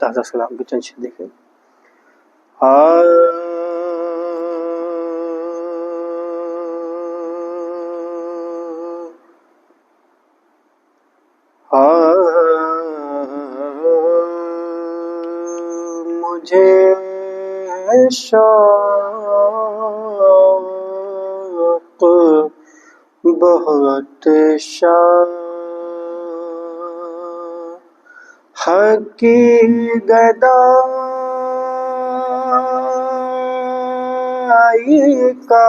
تازہ سلام کی چند شعر دیکھیں. مجھے شوق بہت حق کی گدائی کا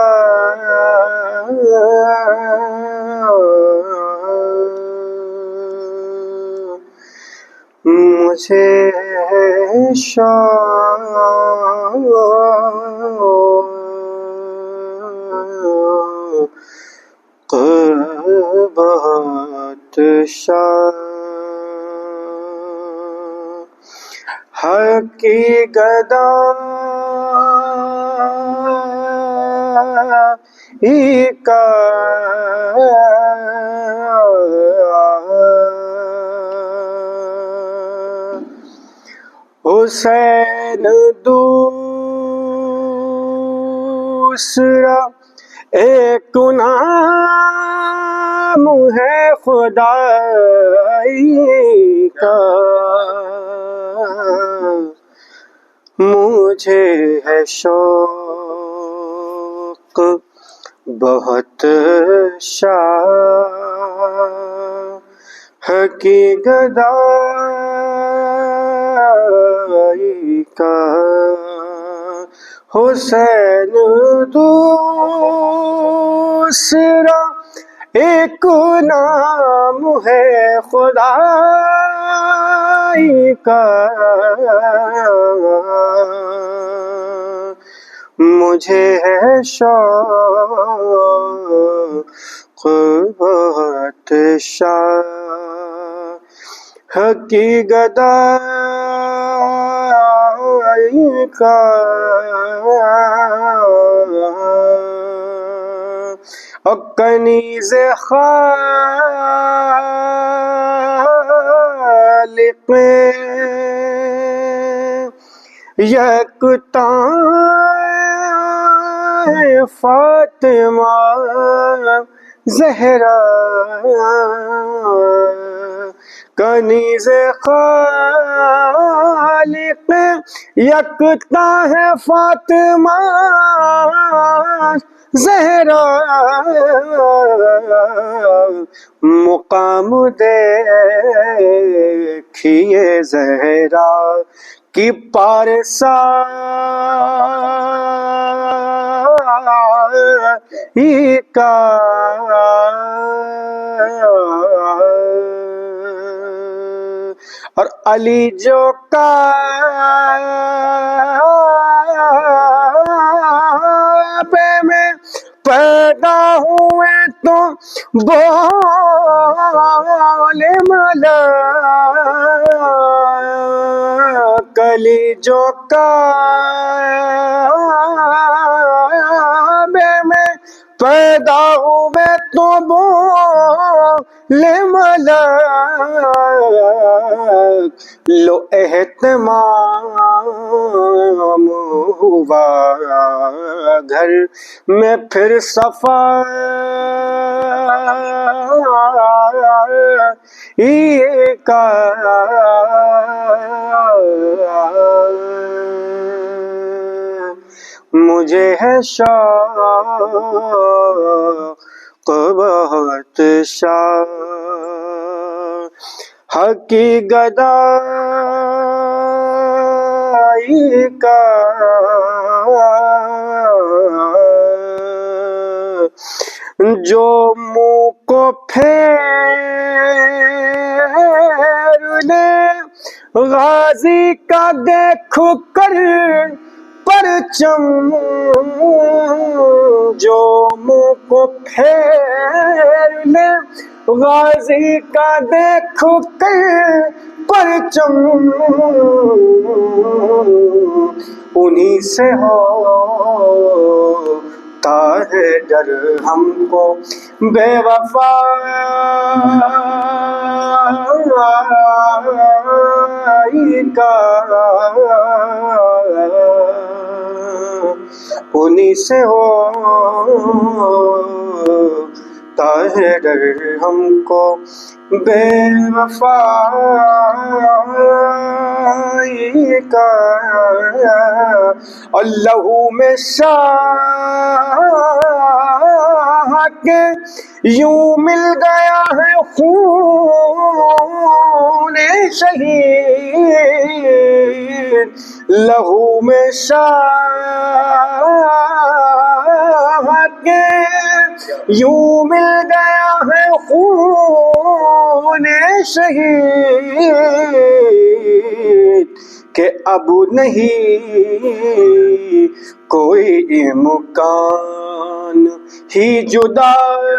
مجھے شوق بہت حق کی گدائی کا حسین دوسرا ایک نام ہے خدائی کا مجھے ہے شوق بہت حق کی گدائی کا حسین دوسرا ایک نام ہے خدائی کا مجھے ہے شوق بہت حق کی گدائی کا کنیز خالق یکتا فاطمہ زہرا کنیز خالق یکتا ہے فاطمہ زہرا مقام دیکھیے زہرا کی پارسائی کا اور علی جو کعبے میں پیدا ہوئے تو بول ملک علی جو کعبے میں پیدا ہوئے تو بول ملک لو اہتمام ہوا گھر میں پھر صفائی کا مجھے ہے شوق بہت حق کی گدائی کا جو منہ کو پھیر لے غازی کا دیکھ کر پرچم جو منہ کو پھیر لے غازی کا دیکھ کر پرچم انہی سے ہو تا ہے ڈر ہم کو بے وفائی کا، انہی سے ہوتا ہے ڈر ہم کو بے وفائی کا۔ اللہ میں شاہ کے یوں مل گیا ہے خون شہید، لہو میں شاہ کے یوں مل گیا ہے خون شہید کہ اب نہیں کوئی امکان ہی جدائی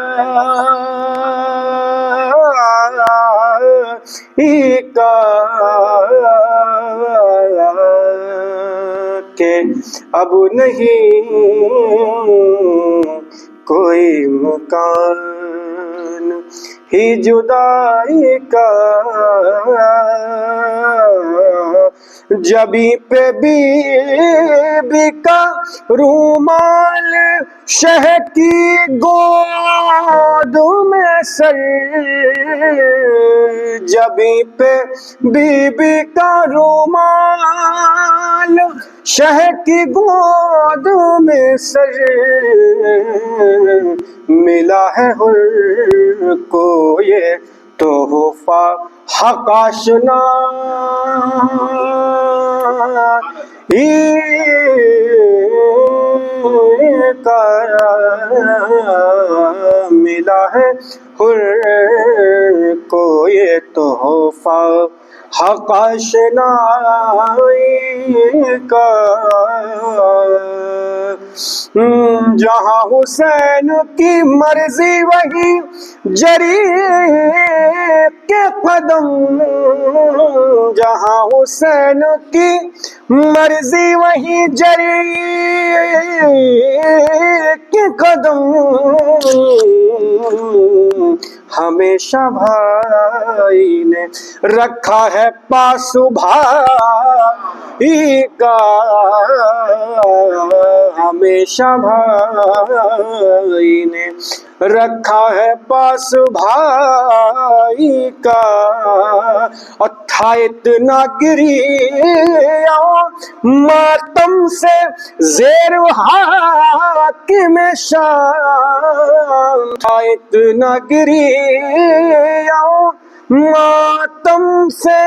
کا، کہ اب نہیں کوئی مکان ہی جدائی کا۔ جبیں پہ بی بی کا رومال شہ کی گود میں سر، جبیں پہ بی بی کا رومال شہ کی گود میں سر، ملا ہے حر کو یہ تحفہ حق آشنائی کا، ملا ہے حر کو یہ تحفہ حق آشنائی کا۔ جہاں حسین کی مرضی وہی جری کے قدم، جہاں حسین کی مرضی وہی جری کے قدم، ہمیشہ بھائی نے رکھا ہے پاسو بھائی کا، ہمیشہ بھائی نے رکھا ہے پاس بھائی کا۔ اور تھا اتنا گریہ ماتم سے زیر حاکم شام، تھا اتنا گریہ ماتم سے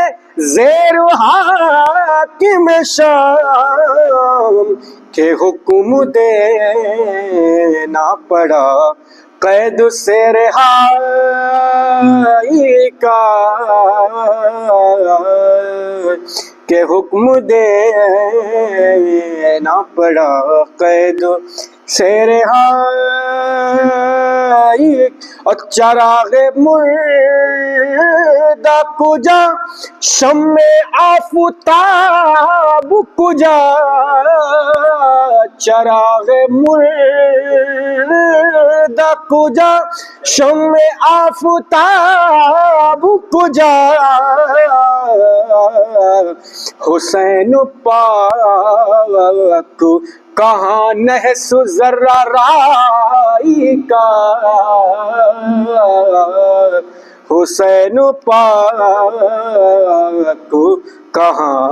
زیر حاکم شام، کہ حکم دینا پڑا قید سے رہائی کا، کہ حکم دینا پڑا قید سے رہائی۔ اور چراغ مردہ کجا شمع آفتاب کجا، چراغ مردہ کجا شمع آفتاب کجا، حسین پاک کہاں نحس ذرہ رائی کا، حسین پاک کہاں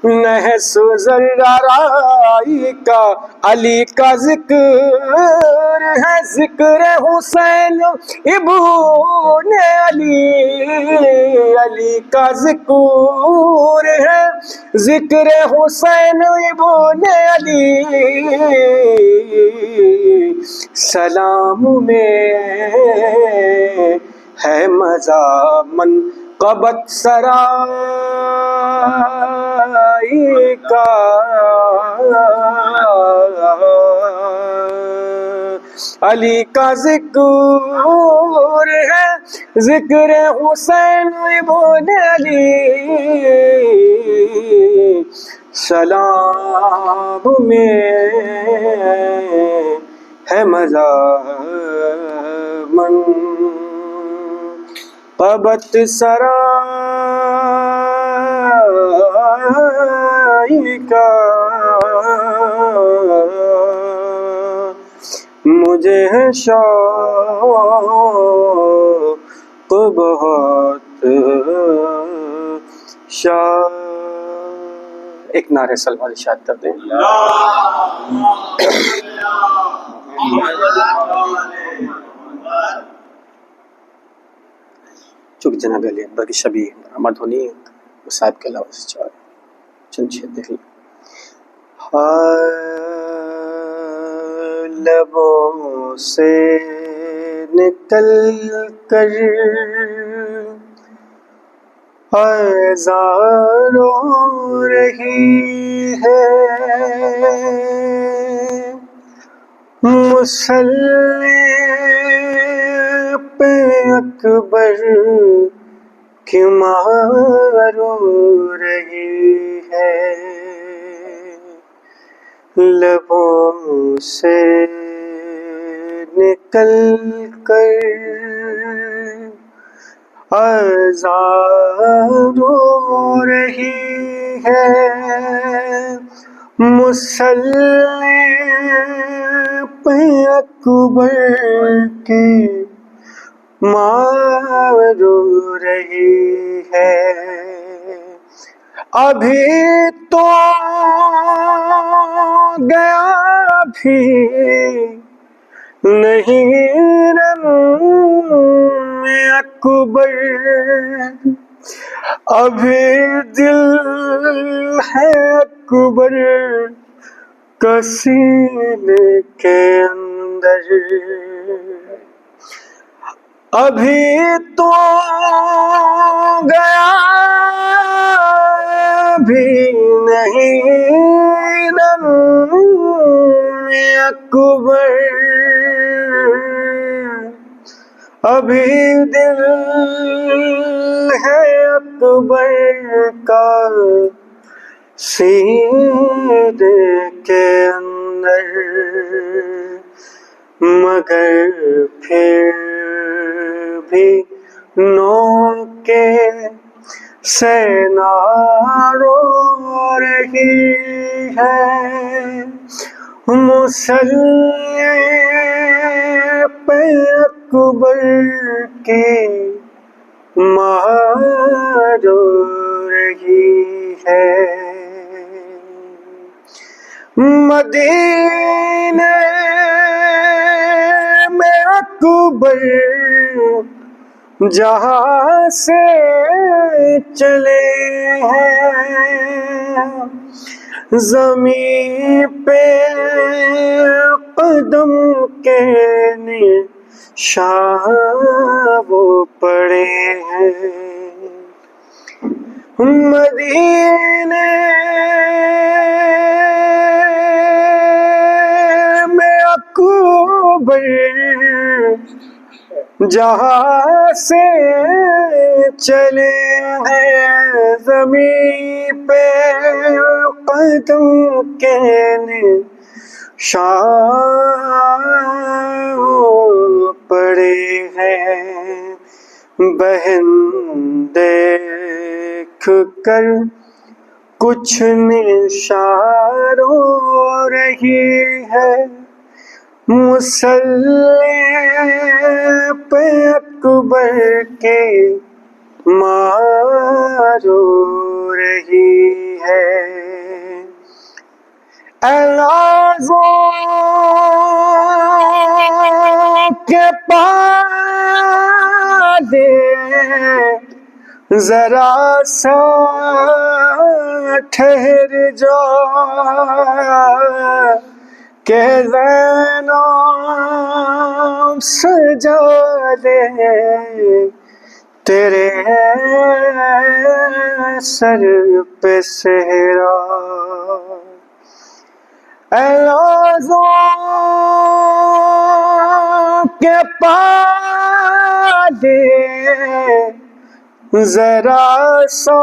نحس ذرہ رائی کا۔ علی کا ذکر ہے ذکر حسین ابن علی، علی کا ذکر ہے ذکر حسین ابن علی، سلام میں ہے مضامن قبط سرائی کا، علی کا ذکر ہے ذکر حسین ابن علی، سلام میں ہے مضامن قبط سرائی کا مجھے ہے شوق بہت ایک نعرہ سلوات ارشاد کر دیں. چونکہ جناب علی اکبر کی شبیہ آمد ہونی ہے وہ صاحب کے علاوہ سے چار چند شعر دیکھ لیں. لبوں سے نکل کر ہزار رو رہی ہے مصلی پہ اکبر کی ماں رو رہی ہے. لبوں سے نکل کر آزاد ہو رہی ہے مصلی پہ اکبر کی ماں رو رہی ہے. ابھی تو گیا بھی نہیں رن اکبر ابھی دل ہے اکبر کا سینے کے اندر. ابھی تو گیا بھی نہیں رن اکبر ابھی دل ہے اکبر کا سینے کے اندر. مگر پھر بھی نو کے سینا رو رہی ہے مصلی پہ اکبر کی ماں رو رہی ہے. مدینے میں اکبر جہاں سے چلے ہیں زمین پہ قدم کے نشان وہ پڑے ہیں. مدینے میں اکبر جہاں سے چلے ہیں زمین پہ قدم کے نشان پڑے ہیں. بہن دیکھ کر کچھ نشان رو رہی ہے مصلی پہ اکبر کی ماں رو رہی ہے. اعزازوں کے پالے ذرا سا ٹھہر جا کہ زینب سجا دے تیرے سر پہ صحرا. اعزازوں کے پالے ذرا سا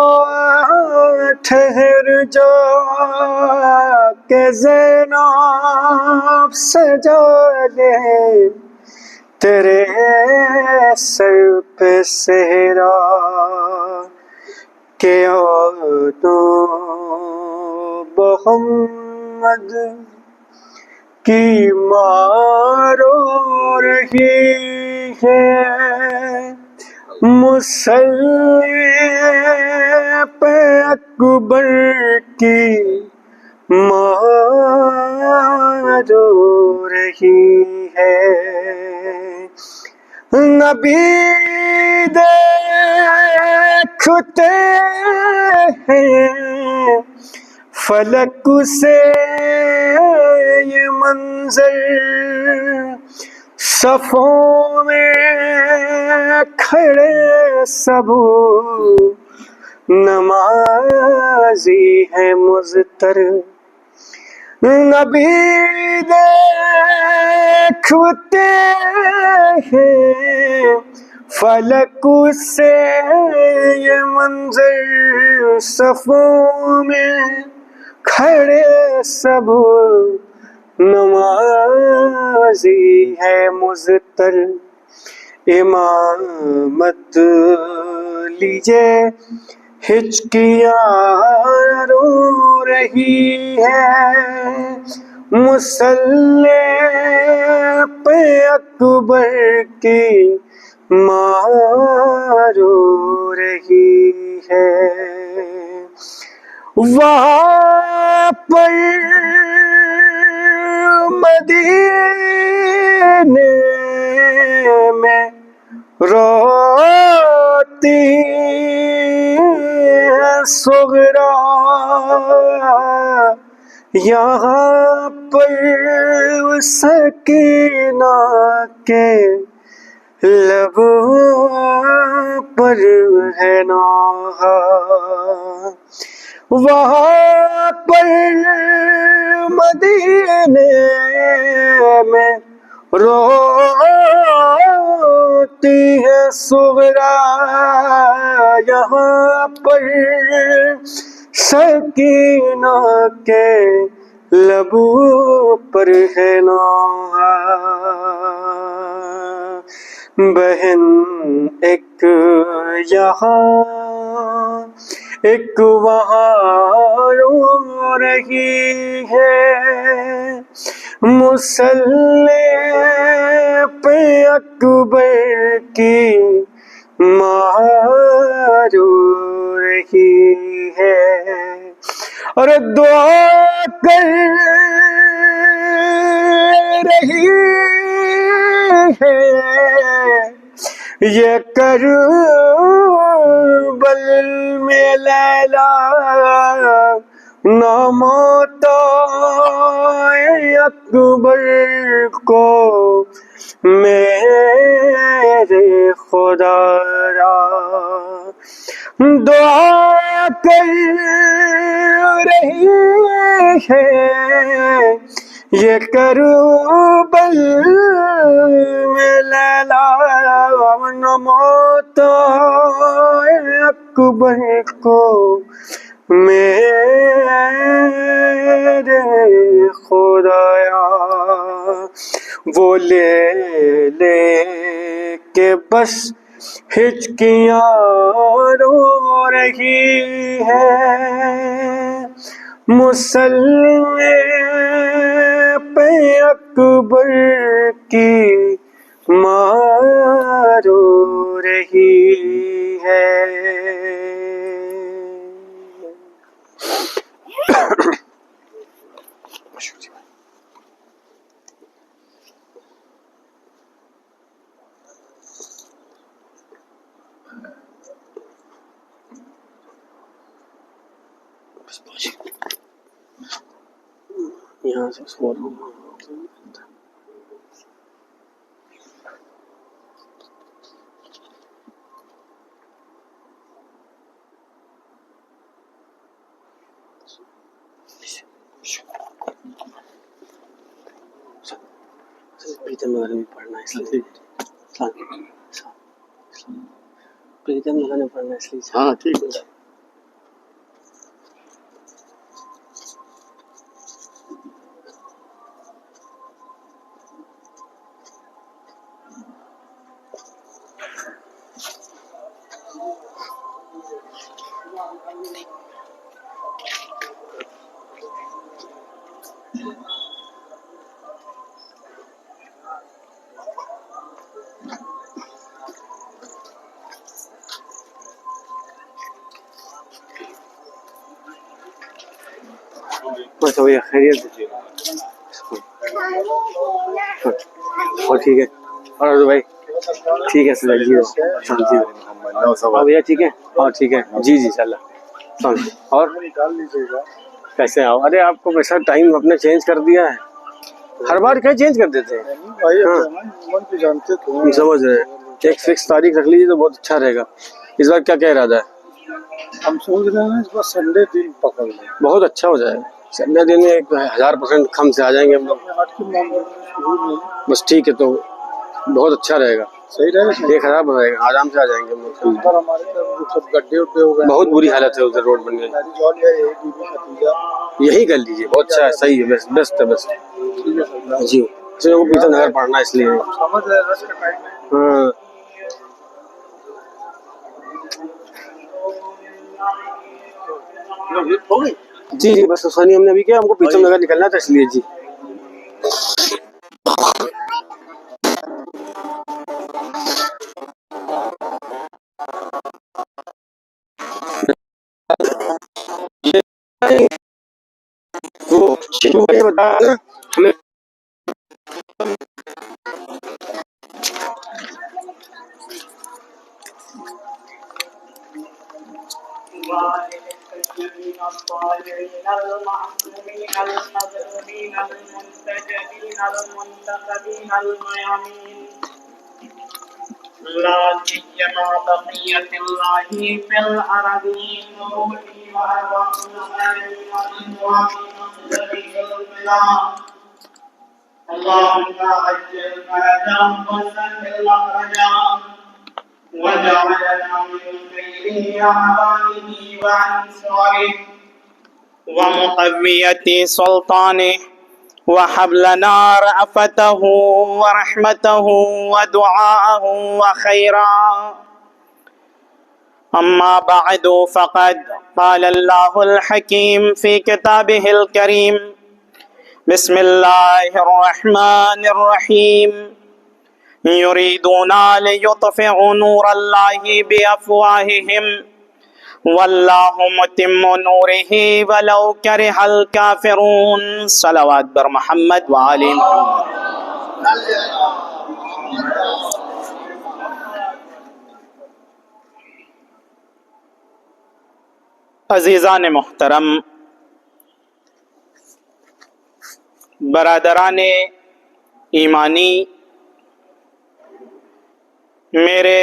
ٹھہر جا کہ زینب سجا دے تیرے سر پہ صحرا کہ تو محمد کی ماں رو رہی ہے مصلی پہ اکبر کی ماں رو رہی ہے نبی دیکھتے ہیں فلک سے یہ منظر صفوں میں کھڑے سب نمازی ہے مضطر نبی دیکھتے ہیں فلک سے یہ منظر صفوں میں کھڑے سب نمازی ہے مضطر امامت لیجے ہچکیاں رو رہی ہے مصلی پہ اکبر کی ماں رو رہی ہے وہاں پر مدینے میں روتی ہے صغرا یہاں پر سکینہ کے لبوں پر ہے نوحہ وہاں پر مدینے میں روتی ہے صغرا یہاں پر سکینہ کے لبوں پر ہے نوحہ بہن ایک یہاں ایک وہاں رو رہی ہے مصلی پہ اکبر کی ماں رو رہی ہے اور دعا کر رہی ہے یہ کربل میں لیلا ناموتا اکبر کو میرے خدا را دعا کر رہی ہے یہ کربل میں لیلا نموتا اکبر کو میرے خدایا وہ لے لے کے بس ہچکیاں رو رہی ہے مصلی پہ اکبر کی ماں رو رہی ہے یہاں سے سو رہا ہوں پریتم نگر میں پڑھنا ہے اس لیے پریتم نگر میں پڑھنا ہے اس لیے ہاں ٹھیک ہے بس بھیا خیریت سے اور ٹھیک ہے. اور بھائی ٹھیک ہے سر جی ہاں بھیا ٹھیک ہے اور ٹھیک ہے جی جی انشاء اللہ. اور کیسے آؤ؟ ارے آپ کو ویسا ٹائم اپنے چینج کر دیا ہے، ہر بار کیا چینج کر دیتے ہیں. ہاں سمجھ رہے ہیں، ایک فکس تاریخ رکھ لیجیے تو بہت اچھا رہے گا. اس بار کیا کہہ ارادہ ہے؟ ہم سوچ رہے ہیں اس بار سنڈے دن پکڑ لیں، بہت اچھا ہو جائے گا. سنڈے دن میں 1000% کم سے آ جائیں گے ہم لوگ. بس ٹھیک ہے تو بہت اچھا رہے گا. صحیح رہے گا، 1000 رہے گا، آرام سے آ جائیں گے ہم لوگ. گڈھے وڈے ہو گئے، بہت بری حالت ہے ادھر روڈ بن گئی. یہی کر لیجیے، بہت اچھا ہے، صحیح ہے، بیسٹ ہے بیسٹ. جی اس کو پیتم نگر پڑھنا اس لیے. ہاں جی جی بس سونی ہم نے ابھی کیا، ہم کو پیتم نگر نکلنا تھا اس لیے. جی ہمیں الصالحين المعصومين المظلومين المنتجبين المنتخبين الميامين لا سيما بقية الله في الأرضين روحي وأرواحنا اللهم عجل فرجهم وسهل مخرجهم وجعلنا من خير أعوانه وأنصاره ومقوية سلطانه وهب لنا رأفته ورحمته ودعاءه وخيرا. أما بعد فقد قال الله الحكيم في كتابه الكريم بسم الله الرحمن الرحيم يريدون ليطفئوا نور الله بأفواههم واللہ متم نورہ ولو کرہ الکافرون. صلوات بر محمد وآل محمد. عزیزان محترم، برادران ایمانی، میرے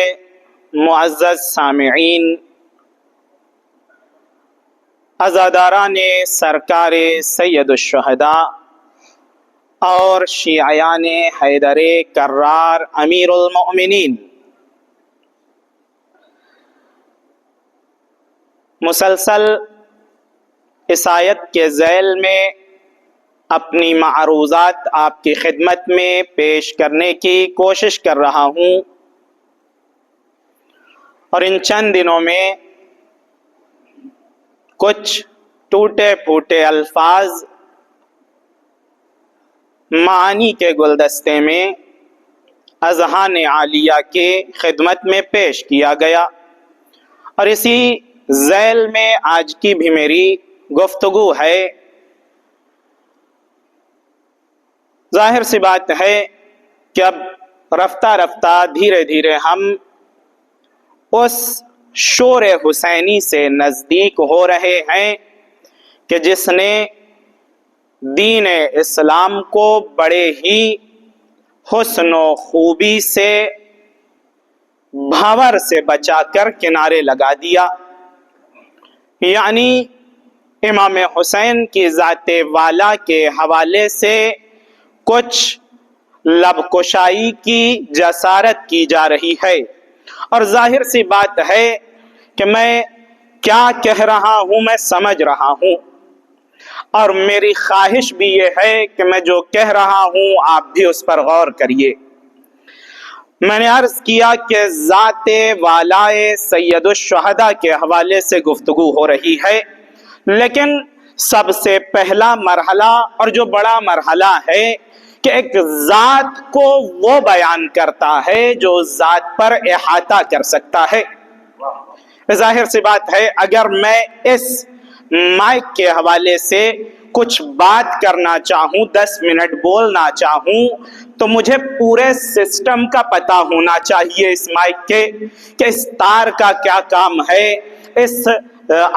معزز سامعین، عزاداران سرکار سید الشہداء اور شیعیان حیدر کرار امیر المؤمنین، مسلسل اس آیت کے ذیل میں اپنی معروضات آپ کی خدمت میں پیش کرنے کی کوشش کر رہا ہوں، اور ان چند دنوں میں کچھ ٹوٹے پھوٹے الفاظ معانی کے گلدستے میں اذہان عالیہ کے خدمت میں پیش کیا گیا، اور اسی ذیل میں آج کی بھی میری گفتگو ہے. ظاہر سی بات ہے کہ اب رفتہ رفتہ دھیرے دھیرے ہم اس شور حسینی سے نزدیک ہو رہے ہیں کہ جس نے دین اسلام کو بڑے ہی حسن و خوبی سے بھاور سے بچا کر کنارے لگا دیا. یعنی امام حسین کی ذات والا کے حوالے سے کچھ لب کشائی کی جسارت کی جا رہی ہے، اور ظاہر سی بات ہے کہ میں کیا کہہ رہا ہوں میں سمجھ رہا ہوں، اور میری خواہش بھی یہ ہے کہ میں جو کہہ رہا ہوں آپ بھی اس پر غور کریے. میں نے عرض کیا کہ ذات والائے سید الشہداء کے حوالے سے گفتگو ہو رہی ہے، لیکن سب سے پہلا مرحلہ اور جو بڑا مرحلہ ہے کہ ایک ذات کو وہ بیان کرتا ہے جو ذات پر احاطہ کر سکتا ہے۔ ظاہر سی بات ہے اگر میں اس مائک کے حوالے سے کچھ بات کرنا چاہوں، 10 منٹ بولنا چاہوں، تو مجھے پورے سسٹم کا پتہ ہونا چاہیے اس مائک کے، کہ اس تار کا کیا کام ہے، اس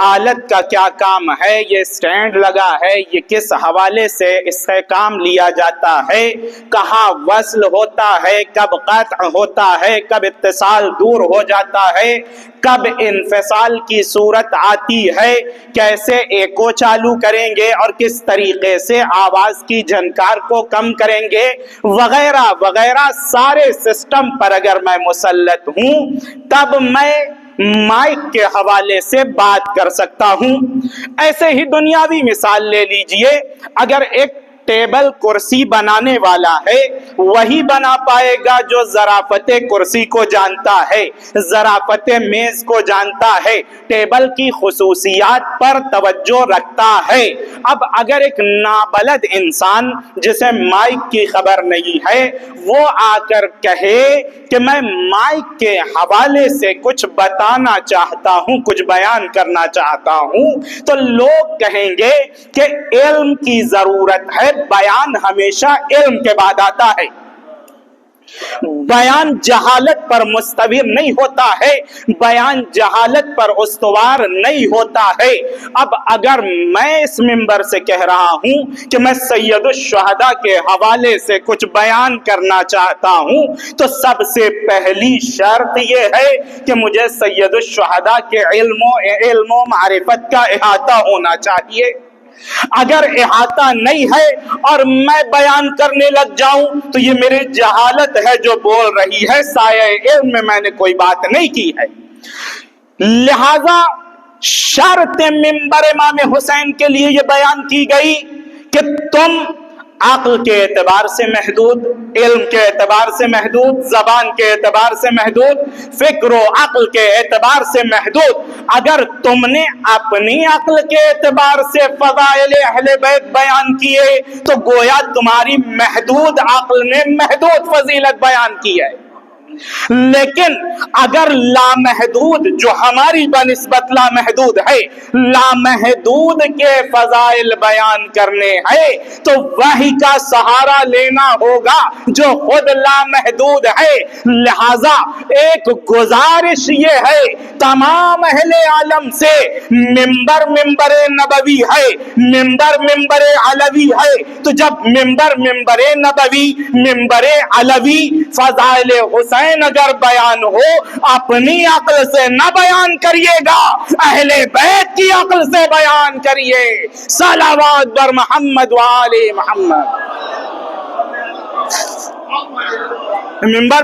آلت کا کیا کام ہے، یہ سٹینڈ لگا ہے، یہ کس حوالے سے اس سے کام لیا جاتا ہے، کہاں وصل ہوتا ہے، کب قطع ہوتا ہے، کب اتصال دور ہو جاتا ہے، کب انفصال کی صورت آتی ہے، کیسے ایکو چالو کریں گے اور کس طریقے سے آواز کی جھنکار کو کم کریں گے، وغیرہ وغیرہ سارے سسٹم پر اگر میں مسلط ہوں تب میں مائک کے حوالے سے بات کر سکتا ہوں۔ ایسے ہی دنیاوی مثال لے لیجئے، اگر ایک ٹیبل کرسی بنانے والا ہے وہی بنا پائے گا جو ظرافت کرسی کو جانتا ہے، ظرافت میز کو جانتا ہے، ٹیبل کی خصوصیات پر توجہ رکھتا ہے۔ اب اگر ایک نابلد انسان جسے مائک کی خبر نہیں ہے وہ آ کر کہے کہ میں مائک کے حوالے سے کچھ بتانا چاہتا ہوں، کچھ بیان کرنا چاہتا ہوں، تو لوگ کہیں گے کہ علم کی ضرورت ہے، بیان ہمیشہ علم کے بعد آتا ہے، بیان جہالت پر مستویر نہیں ہوتا ہے، بیان جہالت پر استوار نہیں ہوتا ہے۔ اب اگر میں اس منبر سے کہہ رہا ہوں کہ میں سید الشہداء کے حوالے سے کچھ بیان کرنا چاہتا ہوں تو سب سے پہلی شرط یہ ہے کہ مجھے سید الشہداء کے علم و معرفت کا احاطہ ہونا چاہیے۔ اگر احاطہ نہیں ہے اور میں بیان کرنے لگ جاؤں تو یہ میری جہالت ہے جو بول رہی ہے، سایہ علم میں نے کوئی بات نہیں کی ہے۔ لہذا شرط منبر امام حسین کے لیے یہ بیان کی گئی کہ تم عقل کے اعتبار سے محدود، علم کے اعتبار سے محدود، زبان کے اعتبار سے محدود، فکر و عقل کے اعتبار سے محدود، اگر تم نے اپنی عقل کے اعتبار سے فضائل اہل بیت بیان کیے تو گویا تمہاری محدود عقل نے محدود فضیلت بیان کی ہے۔ لیکن اگر لامحدود جو ہماری بنسبت لامحدود ہے، لامحدود کے فضائل بیان کرنے ہیں تو وحی کا سہارا لینا ہوگا جو خود لامحدود ہے۔ لہذا ایک گزارش یہ ہے تمام اہل عالم سے، منبر نبوی ہے، منبر علوی ہے، تو جب منبر نبوی، منبر علوی، فضائل حسین اگر بیان ہو اپنی عقل سے نہ بیان کریے گا، اہل بیت کی عقل سے بیان کریے۔ صلوات بر محمد وآل محمد۔ منبر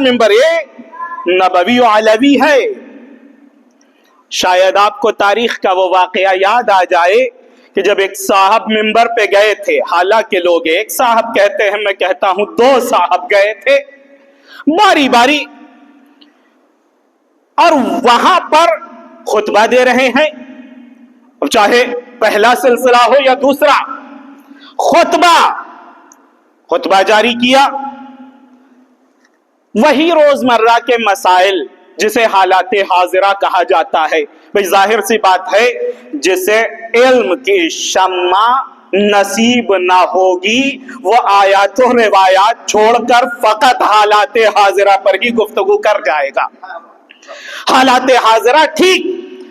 نبوی و علوی ہے۔ شاید آپ کو تاریخ کا وہ واقعہ یاد آ جائے کہ جب ایک صاحب منبر پہ گئے تھے، حالانکہ لوگ ایک صاحب کہتے ہیں، میں کہتا ہوں 2 صاحب گئے تھے باری باری، اور وہاں پر خطبہ دے رہے ہیں، چاہے پہلا سلسلہ ہو یا دوسرا، خطبہ جاری کیا، وہی روزمرہ کے مسائل جسے حالات حاضرہ کہا جاتا ہے۔ بھئی ظاہر سی بات ہے جسے علم کی شمع نصیب نہ ہوگی وہ آیات و روایات چھوڑ کر فقط حالات حاضرہ پر ہی گفتگو کر جائے گا۔ حالات حاضرہ ٹھیک،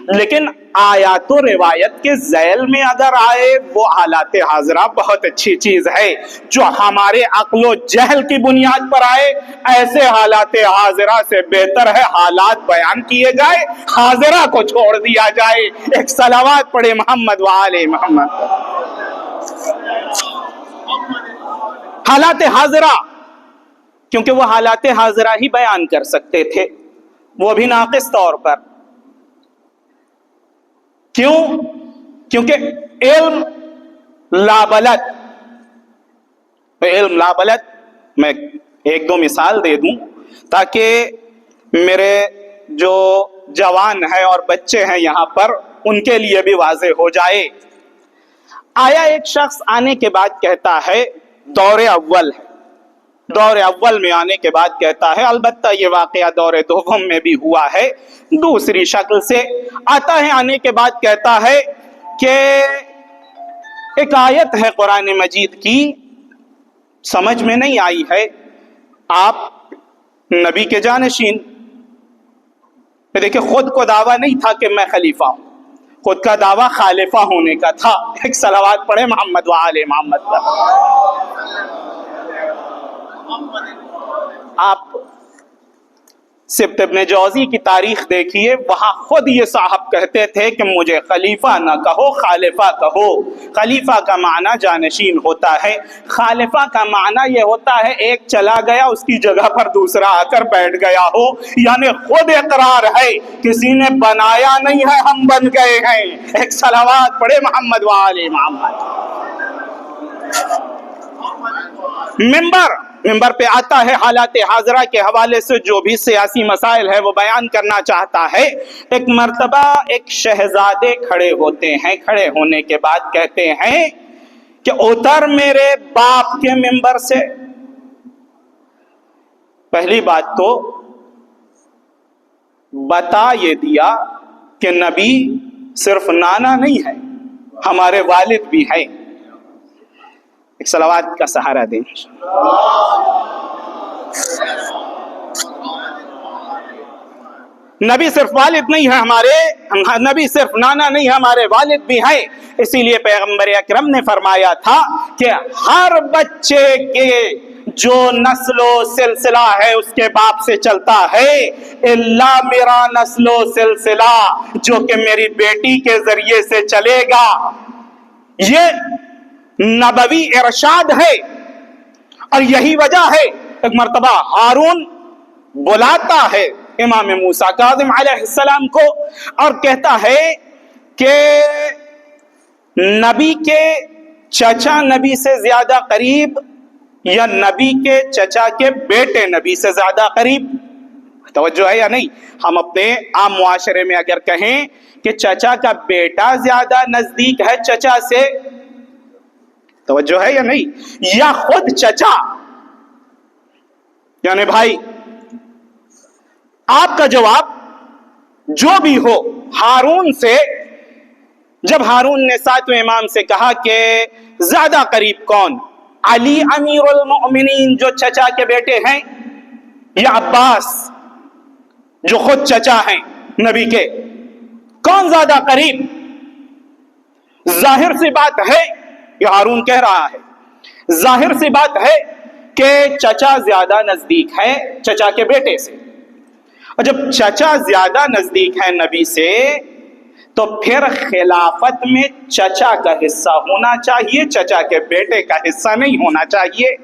لیکن آیات و روایت کے ذیل میں اگر آئے وہ حالات حاضرہ بہت اچھی چیز ہے۔ جو ہمارے عقل و جہل کی بنیاد پر آئے، ایسے حالات حاضرہ سے بہتر ہے حالات بیان کیے جائے، حاضرہ کو چھوڑ دیا جائے۔ ایک صلوات پڑھے محمد وآل محمد۔ حالات حاضرہ، کیونکہ وہ حالات حاضرہ ہی بیان کر سکتے تھے، وہ بھی ناقص طور پر۔ کیوں؟ کیونکہ علم لابلد، میں 1-2 مثال دے دوں۔ تاکہ میرے جو جوان ہیں اور بچے ہیں یہاں پر ان کے لیے بھی واضح ہو جائے۔ آیا ایک شخص آنے کے بعد کہتا ہے دور اول ہے، دور اول میں آنے کے بعد کہتا ہے، البتہ یہ واقعہ دور دوم میں بھی ہوا ہے، دوسری شکل سے آتا ہے، آنے کے بعد کہتا ہے کہ ایک آیت ہے قرآن مجید کی سمجھ میں نہیں آئی ہے، آپ نبی کے جانشین۔ دیکھیں خود کو دعویٰ نہیں تھا کہ میں خلیفہ ہوں، خود کا دعویٰ خالفہ ہونے کا تھا۔ ایک صلوات پڑھے محمد وآل محمد پر۔ آپ سبت ابن جوزی کی تاریخ دیکھیے، وہاں خود یہ صاحب کہتے تھے کہ مجھے خلیفہ نہ کہو، خالفہ کہو۔ خلیفہ کا معنی جانشین ہوتا ہے، خالفہ کا معنی یہ ہوتا ہے ایک چلا گیا اس کی جگہ پر دوسرا آ کر بیٹھ گیا ہو، یعنی خود اقرار ہے کسی نے بنایا نہیں ہے، ہم بن گئے ہیں۔ ایک صلوات پڑھے محمد وآل محمد۔ ممبر پہ آتا ہے، حالات حاضرہ کے حوالے سے جو بھی سیاسی مسائل ہے وہ بیان کرنا چاہتا ہے۔ ایک مرتبہ ایک شہزادے کھڑے ہوتے ہیں، کھڑے ہونے کے بعد کہتے ہیں کہ اتر میرے باپ کے ممبر سے۔ پہلی بات تو بتا یہ دیا کہ نبی صرف نانا نہیں ہے، ہمارے والد بھی ہیں۔ ایک صلوات کا سہارا دیں۔ نبی صرف والد نہیں ہے ہمارے، نبی صرف نانا نہیں ہے، ہمارے والد بھی ہیں۔ اسی لیے پیغمبر اکرم نے فرمایا تھا کہ ہر بچے کے جو نسل و سلسلہ ہے اس کے باپ سے چلتا ہے، الا میرا نسل و سلسلہ جو کہ میری بیٹی کے ذریعے سے چلے گا۔ یہ نبوی ارشاد ہے، اور یہی وجہ ہے ایک مرتبہ ہارون بلاتا ہے امام موسیٰ کاظم علیہ السلام کو اور کہتا ہے کہ نبی کے چچا نبی سے زیادہ قریب یا نبی کے چچا کے بیٹے نبی سے زیادہ قریب؟ توجہ ہے یا نہیں؟ ہم اپنے عام معاشرے میں اگر کہیں کہ چچا کا بیٹا زیادہ نزدیک ہے چچا سے، توجہ ہے یا نہیں؟ یا خود چچا یعنی بھائی؟ آپ کا جواب جو بھی ہو، ہارون سے جب ہارون نے ساتویں امام سے کہا کہ زیادہ قریب کون، علی امیر المؤمنین جو چچا کے بیٹے ہیں، یا عباس جو خود چچا ہیں نبی کے، کون زیادہ قریب؟ ظاہر سی بات ہے، یہ ہارون کہہ رہا ہے، ظاہر سی بات ہے کہ چچا زیادہ نزدیک ہے چچا کے بیٹے سے، اور جب چچا زیادہ نزدیک ہے نبی سے تو پھر خلافت میں چچا کا حصہ ہونا چاہیے، چچا کے بیٹے کا حصہ نہیں ہونا چاہیے۔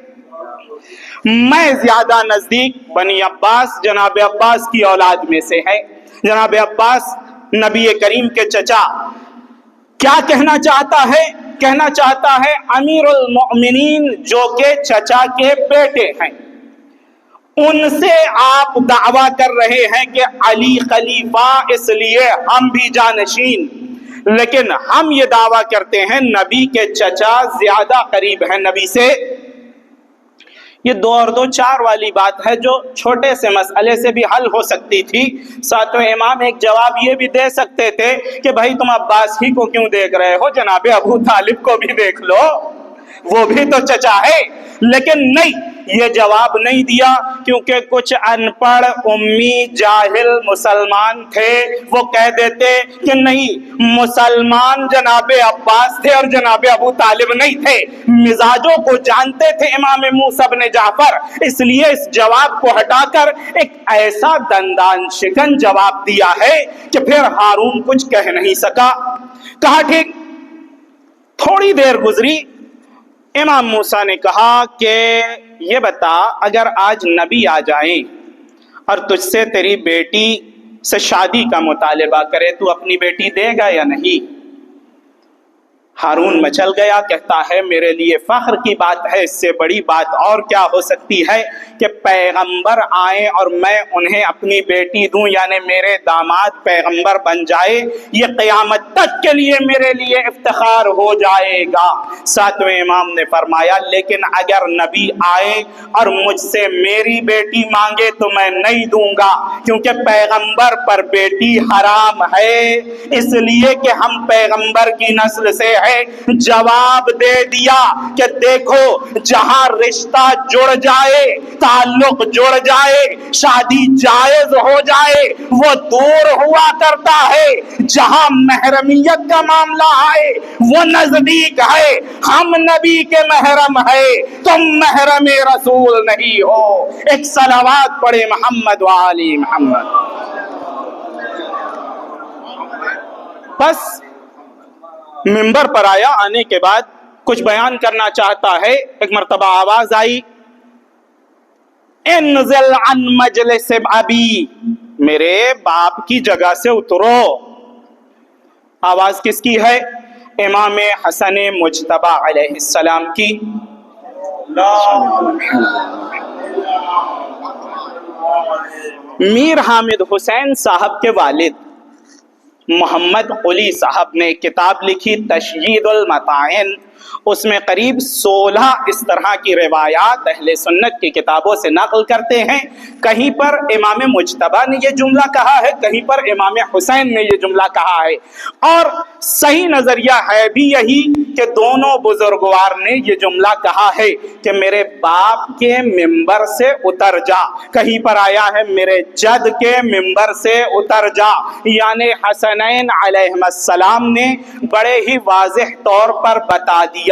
میں زیادہ نزدیک بنی عباس، جناب عباس کی اولاد میں سے ہے۔ جناب عباس نبی کریم کے چچا کیا کہنا چاہتا ہے؟ کہنا چاہتا ہے امیر المؤمنین جو کہ چچا کے بیٹے ہیں، ان سے آپ دعویٰ کر رہے ہیں کہ علی خلیفہ، اس لیے ہم بھی جانشین، لیکن ہم یہ دعویٰ کرتے ہیں نبی کے چچا زیادہ قریب ہیں نبی سے۔ یہ 2 اور 2 4 والی بات ہے جو چھوٹے سے مسئلے سے بھی حل ہو سکتی تھی۔ ساتویں امام ایک جواب یہ بھی دے سکتے تھے کہ بھائی تم عباس ہی کو کیوں دیکھ رہے ہو، جناب ابو طالب کو بھی دیکھ لو، وہ بھی تو چچا ہے۔ لیکن نہیں، یہ جواب نہیں دیا کیونکہ کچھ ان پڑھ امی جاہل مسلمان تھے، وہ کہہ دیتے کہ نہیں، مسلمان جناب عباس تھے اور جناب ابو طالب نہیں تھے۔ مزاجوں کو جانتے تھے امام موسیٰ بن جعفر، اس لیے اس جواب کو ہٹا کر ایک ایسا دندان شکن جواب دیا ہے کہ پھر ہارون کچھ کہہ نہیں سکا۔ کہا ٹھیک۔ تھوڑی دیر گزری، امام موسیٰ نے کہا کہ یہ بتا، اگر آج نبی آ جائیں اور تجھ سے تیری بیٹی سے شادی کا مطالبہ کرے، تو اپنی بیٹی دے گا یا نہیں؟ ہارون مچل گیا، کہتا ہے میرے لیے فخر کی بات ہے، اس سے بڑی بات اور کیا ہو سکتی ہے کہ پیغمبر آئیں اور میں انہیں اپنی بیٹی دوں، یعنی میرے داماد پیغمبر بن جائے، یہ قیامت تک کے لیے میرے لیے افتخار ہو جائے گا۔ ساتویں امام نے فرمایا لیکن اگر نبی آئے اور مجھ سے میری بیٹی مانگے تو میں نہیں دوں گا، کیونکہ پیغمبر پر بیٹی حرام ہے، اس لیے کہ ہم پیغمبر کی نسل سے ہے۔ جواب دے دیا کہ دیکھو جہاں رشتہ جڑ جائے، تعلق جڑ جائے، شادی جائز ہو جائے، وہ دور ہوا کرتا ہے، جہاں محرمیت کا معاملہ آئے وہ نزدیک ہے۔ ہم نبی کے محرم ہے، تم محرم رسول نہیں ہو۔ ایک صلوات پڑھے محمد وآل محمد۔ بس منبر پر آیا، آنے کے بعد کچھ بیان کرنا چاہتا ہے، ایک مرتبہ آواز آئی انزل عن مجلس ابی، میرے باپ کی جگہ سے اترو۔ آواز کس کی ہے؟ امام حسن مجتبی علیہ السلام کی۔ میر حامد حسین صاحب کے والد محمد قلی صاحب نے کتاب لکھی تشیید المتاعن، اس میں قریب 16 اس طرح کی روایات اہل سنت کی کتابوں سے نقل کرتے ہیں۔ کہیں پر امام مجتبی نے یہ جملہ کہا ہے، کہیں پر امام حسین نے یہ جملہ کہا ہے، اور صحیح نظریہ ہے بھی یہی کہ دونوں بزرگوار نے یہ جملہ کہا ہے کہ میرے باپ کے منبر سے اتر جا۔ کہیں پر آیا ہے میرے جد کے منبر سے اتر جا، یعنی حسنین علیہ السلام نے بڑے ہی واضح طور پر بتا دیا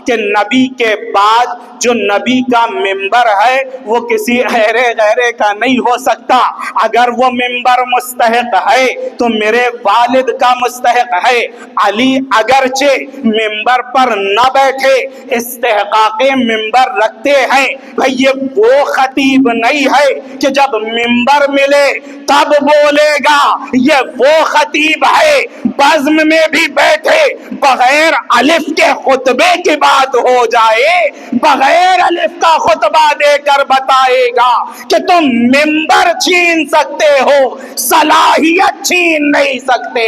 کہ نبی کے بعد جو نبی کا منبر ہے وہ کسی غیرے کا نہیں ہو سکتا۔ اگر وہ منبر مستحق ہے تو میرے والد کا مستحق ہے۔ علی اگرچہ منبر پر نہ بیٹھے، استحقاق منبر رکھتے ہیں، بھئی یہ وہ خطیب نہیں ہے کہ جب منبر ملے تب بولے گا، یہ وہ خطیب ہے بزم میں بھی بیٹھے بغیر الف کے خطبے کی بات ہو جائے، بغیر الف کا خطبہ دے کر بتائے گا کہ تم منبر چھین سکتے ہو، صلاحیت چھین نہیں سکتے۔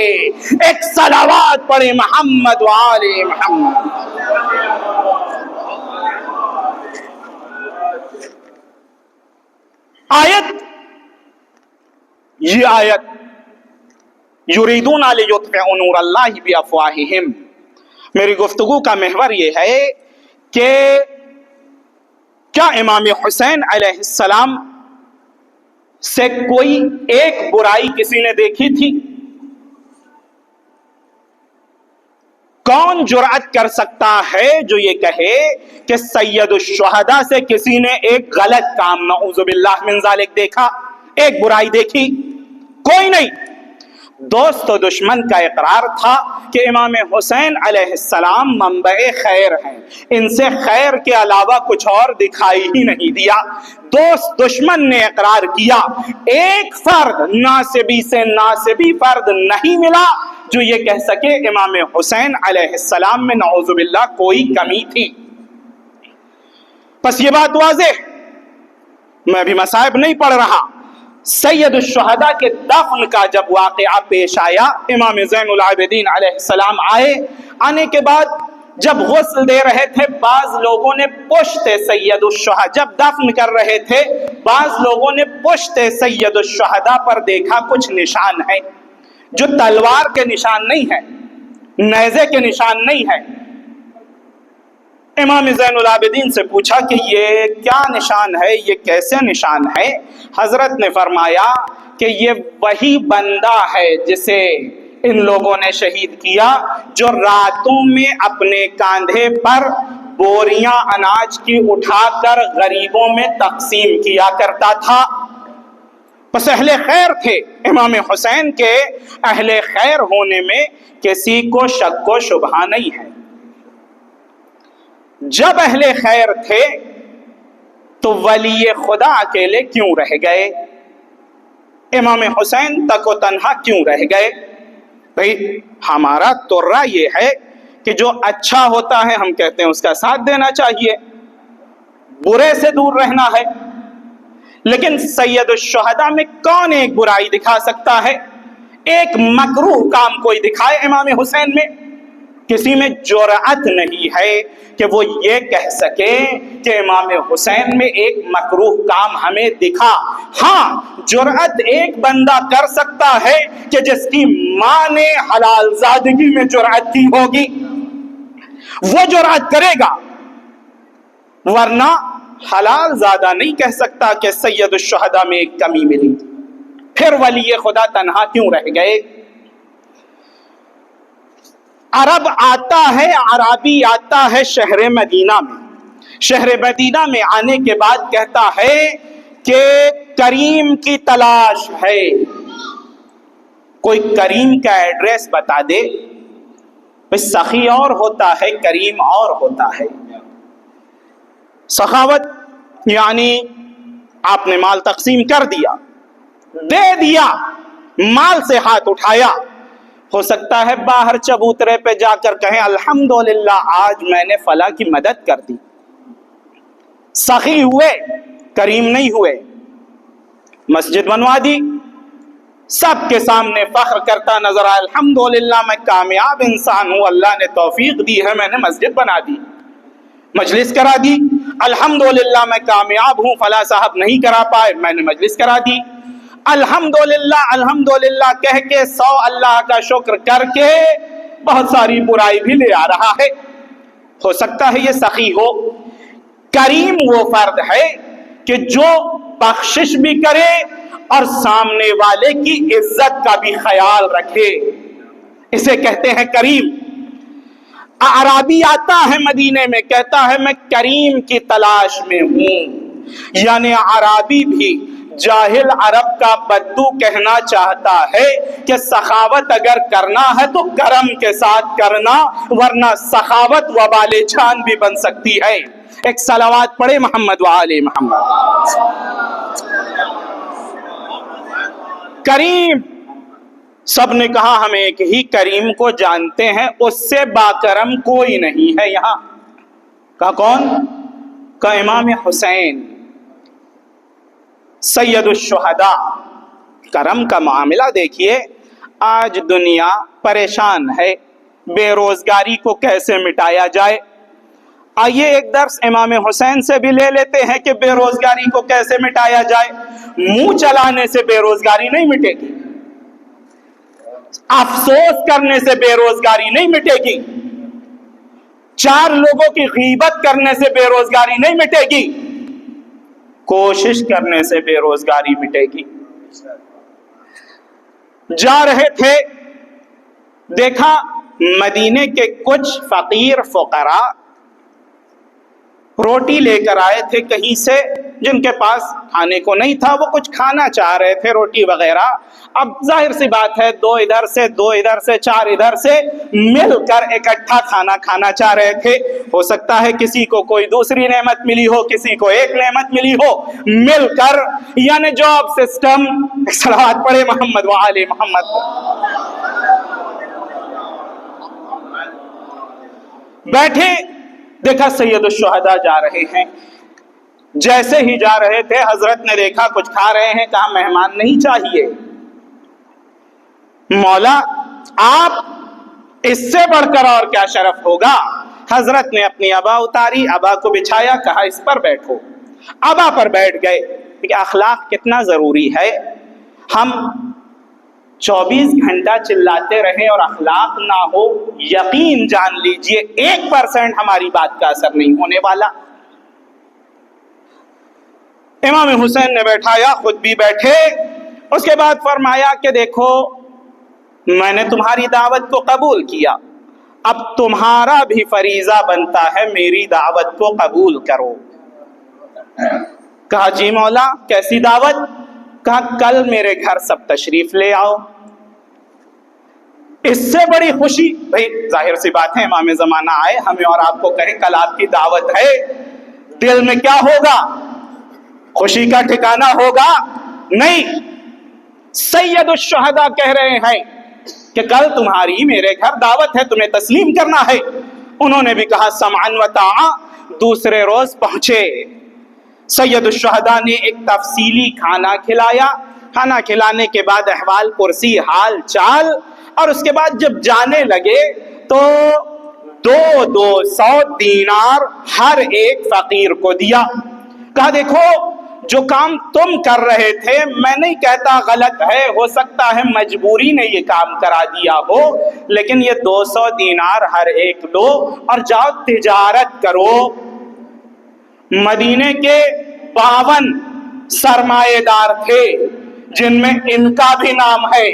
ایک صلوات پڑھے محمد وآل محمد۔ آیت، یہ آیت یریدون لیطفئوا نور اللہ بافواہہم، میری گفتگو کا محور یہ ہے کہ کیا امام حسین علیہ السلام سے کوئی ایک برائی کسی نے دیکھی تھی؟ کون جرأت کر سکتا ہے جو یہ کہے کہ سید الشہداء سے کسی نے ایک غلط کام نعوذ باللہ من ذالک دیکھا، ایک برائی دیکھی؟ کوئی نہیں۔ دوست و دشمن کا اقرار تھا کہ امام حسین علیہ السلام منبع خیر ہیں، ان سے خیر کے علاوہ کچھ اور دکھائی ہی نہیں دیا۔ دوست دشمن نے اقرار کیا، ایک فرد ناصبی سے ناصبی فرد نہیں ملا جو یہ کہہ سکے امام حسین علیہ السلام میں نعوذ باللہ کوئی کمی تھی۔ بس یہ بات واضح، میں بھی مصائب نہیں پڑھ رہا۔ سید الشہداء کے دفن کا جب واقعہ پیش آیا، امام زین العابدین علیہ السلام آئے، آنے کے بعد جب غسل دے رہے تھے بعض لوگوں نے پشت سید الشہداء، جب دفن کر رہے تھے بعض لوگوں نے پشت سید الشہداء پر دیکھا کچھ نشان ہے جو تلوار کے نشان نہیں ہے، نیزے کے نشان نہیں ہے۔ امام زین العابدین سے پوچھا کہ یہ کیا نشان ہے، یہ کیسے نشان ہے؟ حضرت نے فرمایا کہ یہ وہی بندہ ہے جسے ان لوگوں نے شہید کیا جو راتوں میں اپنے کاندھے پر بوریاں اناج کی اٹھا کر غریبوں میں تقسیم کیا کرتا تھا۔ بس اہل خیر تھے، امام حسین کے اہل خیر ہونے میں کسی کو شک و شبہ نہیں ہے۔ جب اہل خیر تھے تو ولی خدا اکیلے کیوں رہ گئے؟ امام حسین تک و تنہا کیوں رہ گئے؟ بھئی ہمارا ترہ یہ ہے کہ جو اچھا ہوتا ہے ہم کہتے ہیں اس کا ساتھ دینا چاہیے، برے سے دور رہنا ہے۔ لیکن سید الشہداء میں کون ایک برائی دکھا سکتا ہے؟ ایک مکروہ کام کوئی دکھائے امام حسین میں؟ کسی میں جرأت نہیں ہے کہ وہ یہ کہہ سکے کہ امام حسین میں ایک مکروہ کام ہمیں دکھا۔ ہاں، جرأت ایک بندہ کر سکتا ہے کہ جس کی ماں نے حلال زادگی میں جرأت کی ہوگی، وہ جرأت کرے گا، ورنہ حلال زادہ نہیں کہہ سکتا کہ سید الشہداء میں ایک کمی ملی۔ پھر ولی خدا تنہا کیوں رہ گئے؟ عرب آتا ہے، عربی آتا ہے شہر مدینہ میں، شہر مدینہ میں آنے کے بعد کہتا ہے کہ کریم کی تلاش ہے۔ کوئی کریم کا ایڈریس بتا دے۔ سخی اور ہوتا ہے، کریم اور ہوتا ہے۔ سخاوت یعنی آپ نے مال تقسیم کر دیا، دے دیا، مال سے ہاتھ اٹھایا، ہو سکتا ہے باہر چبوترے پہ جا کر کہیں الحمدللہ آج میں نے فلاں کی مدد کر دی۔ سخی ہوئے، کریم نہیں ہوئے۔ مسجد بنوا دی، سب کے سامنے فخر کرتا نظر آیا، الحمدللہ میں کامیاب انسان ہوں، اللہ نے توفیق دی ہے، میں نے مسجد بنا دی۔ مجلس کرا دی، الحمدللہ میں کامیاب ہوں، فلاں صاحب نہیں کرا پائے، میں نے مجلس کرا دی۔ الحمدللہ الحمدللہ کہہ کے 100 اللہ کا شکر کر کے بہت ساری برائی بھی لے آ رہا ہے۔ ہو سکتا ہے یہ سخی ہو۔ کریم وہ فرد ہے کہ جو بخشش بھی کرے اور سامنے والے کی عزت کا بھی خیال رکھے، اسے کہتے ہیں کریم۔ اعرابی آتا ہے مدینے میں، کہتا ہے میں کریم کی تلاش میں ہوں، یعنی اعرابی بھی جاہل عرب کا بدو کہنا چاہتا ہے کہ سخاوت اگر کرنا ہے تو کرم کے ساتھ کرنا، ورنہ سخاوت وبال جان بھی بن سکتی ہے۔ ایک صلوات پڑھے محمد وآل محمد۔ کریم، سب نے کہا ہم ایک ہی کریم کو جانتے ہیں، اس سے باکرم کوئی نہیں ہے یہاں۔ کہا کون؟ کہا امام حسین سید الشہداء۔ کرم کا معاملہ دیکھیے، آج دنیا پریشان ہے، بے روزگاری کو کیسے مٹایا جائے۔ آئیے ایک درس امام حسین سے بھی لے لیتے ہیں کہ بے روزگاری کو کیسے مٹایا جائے۔ منہ چلانے سے بے روزگاری نہیں مٹے گی، افسوس کرنے سے بے روزگاری نہیں مٹے گی، 4 لوگوں کی غیبت کرنے سے بے روزگاری نہیں مٹے گی، کوشش کرنے سے بے روزگاری مٹے گی۔ جا رہے تھے، دیکھا مدینے کے کچھ فقیر فقراء روٹی لے کر آئے تھے کہیں سے، جن کے پاس کھانے کو نہیں تھا، وہ کچھ کھانا چاہ رہے تھے، روٹی وغیرہ۔ اب ظاہر سی بات ہے، 2 ادھر سے 2 ادھر سے 4 ادھر سے مل کر اکٹھا کھانا کھانا چاہ رہے تھے۔ ہو سکتا ہے کسی کو کوئی دوسری نعمت ملی ہو، کسی کو ایک نعمت ملی ہو، مل کر، یعنی جاب سسٹم۔ صلوات پڑھے محمد وآل محمد۔ بیٹھے، دیکھا سید الشہداء جا رہے ہیں، جیسے ہی جا رہے تھے حضرت نے دیکھا کچھ کھا رہے ہیں، کہا مہمان نہیں چاہیے؟ مولا آپ، اس سے بڑھ کر اور کیا شرف ہوگا؟ حضرت نے اپنی عبا اتاری، عبا کو بچھایا، کہا اس پر بیٹھو، عبا پر بیٹھ گئے۔ کہ اخلاق کتنا ضروری ہے۔ ہم 24 گھنٹہ چلاتے رہیں اور اخلاق نہ ہو، یقین جان لیجئے 1% ہماری بات کا اثر نہیں ہونے والا۔ امام حسین نے بیٹھایا، خود بھی بیٹھے، اس کے بعد فرمایا کہ دیکھو میں نے تمہاری دعوت کو قبول کیا، اب تمہارا بھی فریضہ بنتا ہے میری دعوت کو قبول کرو۔ کہا جی مولا کیسی دعوت؟ کہا کل میرے گھر سب تشریف لے آؤ۔ اس سے بڑی خوشی، بھئی ظاہر سی بات ہے امام زمانہ آئے ہمیں اور آپ کو کہیں کل آپ کی دعوت ہے، دل میں کیا ہوگا؟ خوشی کا ٹھکانہ ہوگا؟ نہیں، سید الشہداء کہہ رہے ہیں کہ کل تمہاری میرے گھر دعوت ہے، تمہیں تسلیم کرنا ہے۔ انہوں نے بھی کہا سمعن و طاعہ. دوسرے روز پہنچے. سید الشہداء نے ایک تفصیلی کھانا کھلایا. کھانا کھلانے کے بعد احوال پرسی، حال چال، اور اس کے بعد جب جانے لگے تو 200 دینار ہر ایک فقیر کو دیا. کہا دیکھو جو کام تم کر رہے تھے، میں نہیں کہتا غلط ہے، ہو سکتا ہے مجبوری نے یہ کام کرا دیا ہو، لیکن یہ 200 دینار ہر ایک لو اور جاؤ تجارت کرو. مدینے کے 52 سرمایہ دار تھے جن میں ان کا بھی نام ہے.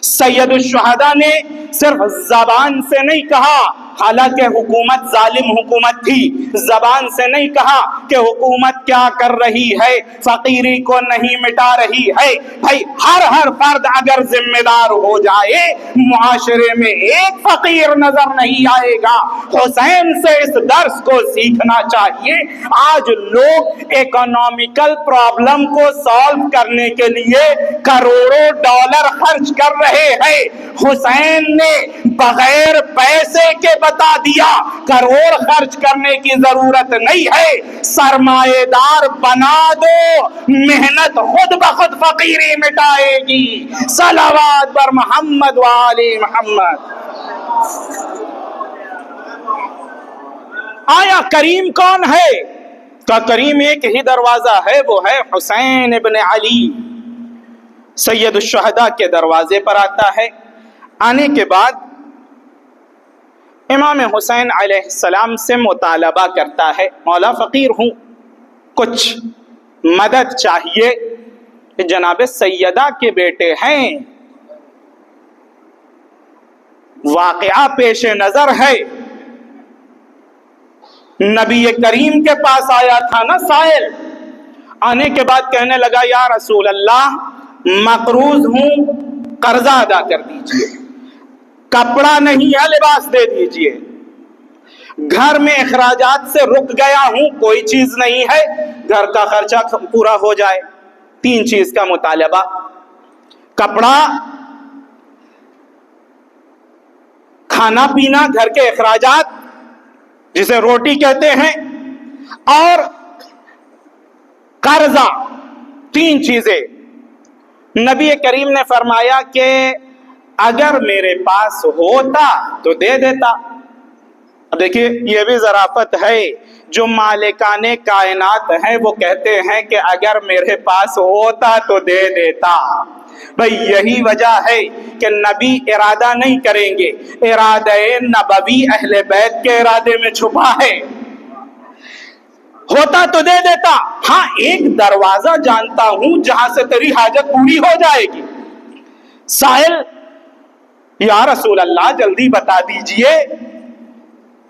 سید الشہداء نے صرف زبان سے نہیں کہا، حالانکہ حکومت ظالم حکومت تھی، زبان سے نہیں کہا کہ حکومت کیا کر رہی ہے، فقیری کو نہیں مٹا رہی ہے. بھائی ہر فرد اگر ذمہ دار ہو جائے معاشرے میں ایک فقیر نظر نہیں آئے گا. حسین سے اس درس کو سیکھنا چاہیے. آج لوگ اکنامیکل پرابلم کو سالو کرنے کے لیے کروڑوں ڈالر خرچ کر رہے ہیں. حسین نے بغیر پیسے کے بتا دیا کروڑ خرچ کرنے کی ضرورت نہیں ہے، سرمایہ دار بنا دو، محنت خود بخود فقیری مٹائے گی. صلوات بر محمد و آل محمد. آیا کریم کون ہے؟ کا کریم ایک ہی دروازہ ہے، وہ ہے حسین ابن علی. سید الشہداء کے دروازے پر آتا ہے. آنے کے بعد امام حسین علیہ السلام سے مطالبہ کرتا ہے، مولا فقیر ہوں، کچھ مدد چاہیے. جناب سیدہ کے بیٹے ہیں، واقعہ پیش نظر ہے. نبی کریم کے پاس آیا تھا نا سائل. آنے کے بعد کہنے لگا یا رسول اللہ مقروض ہوں، قرضہ ادا کر دیجئے، کپڑا نہیں ہے لباس دے دیجئے، گھر میں اخراجات سے رک گیا ہوں، کوئی چیز نہیں ہے، گھر کا خرچہ پورا ہو جائے. 3 چیز کا مطالبہ: کپڑا، کھانا پینا، گھر کے اخراجات جسے روٹی کہتے ہیں، اور قرضہ. 3 چیزیں. نبی کریم نے فرمایا کہ اگر میرے پاس ہوتا تو دے دیتا. اب دیکھیے یہ بھی ظرافت ہے. جو مالکان کائنات ہیں وہ کہتے ہیں کہ اگر میرے پاس ہوتا تو دے دیتا. بھئی یہی وجہ ہے کہ نبی ارادہ نہیں کریں گے، ارادہ نبوی اہل بیت کے ارادے میں چھپا ہے. ہوتا تو دے دیتا. ہاں ایک دروازہ جانتا ہوں جہاں سے تیری حاجت پوری ہو جائے گی. سائل یا رسول اللہ جلدی بتا دیجئے.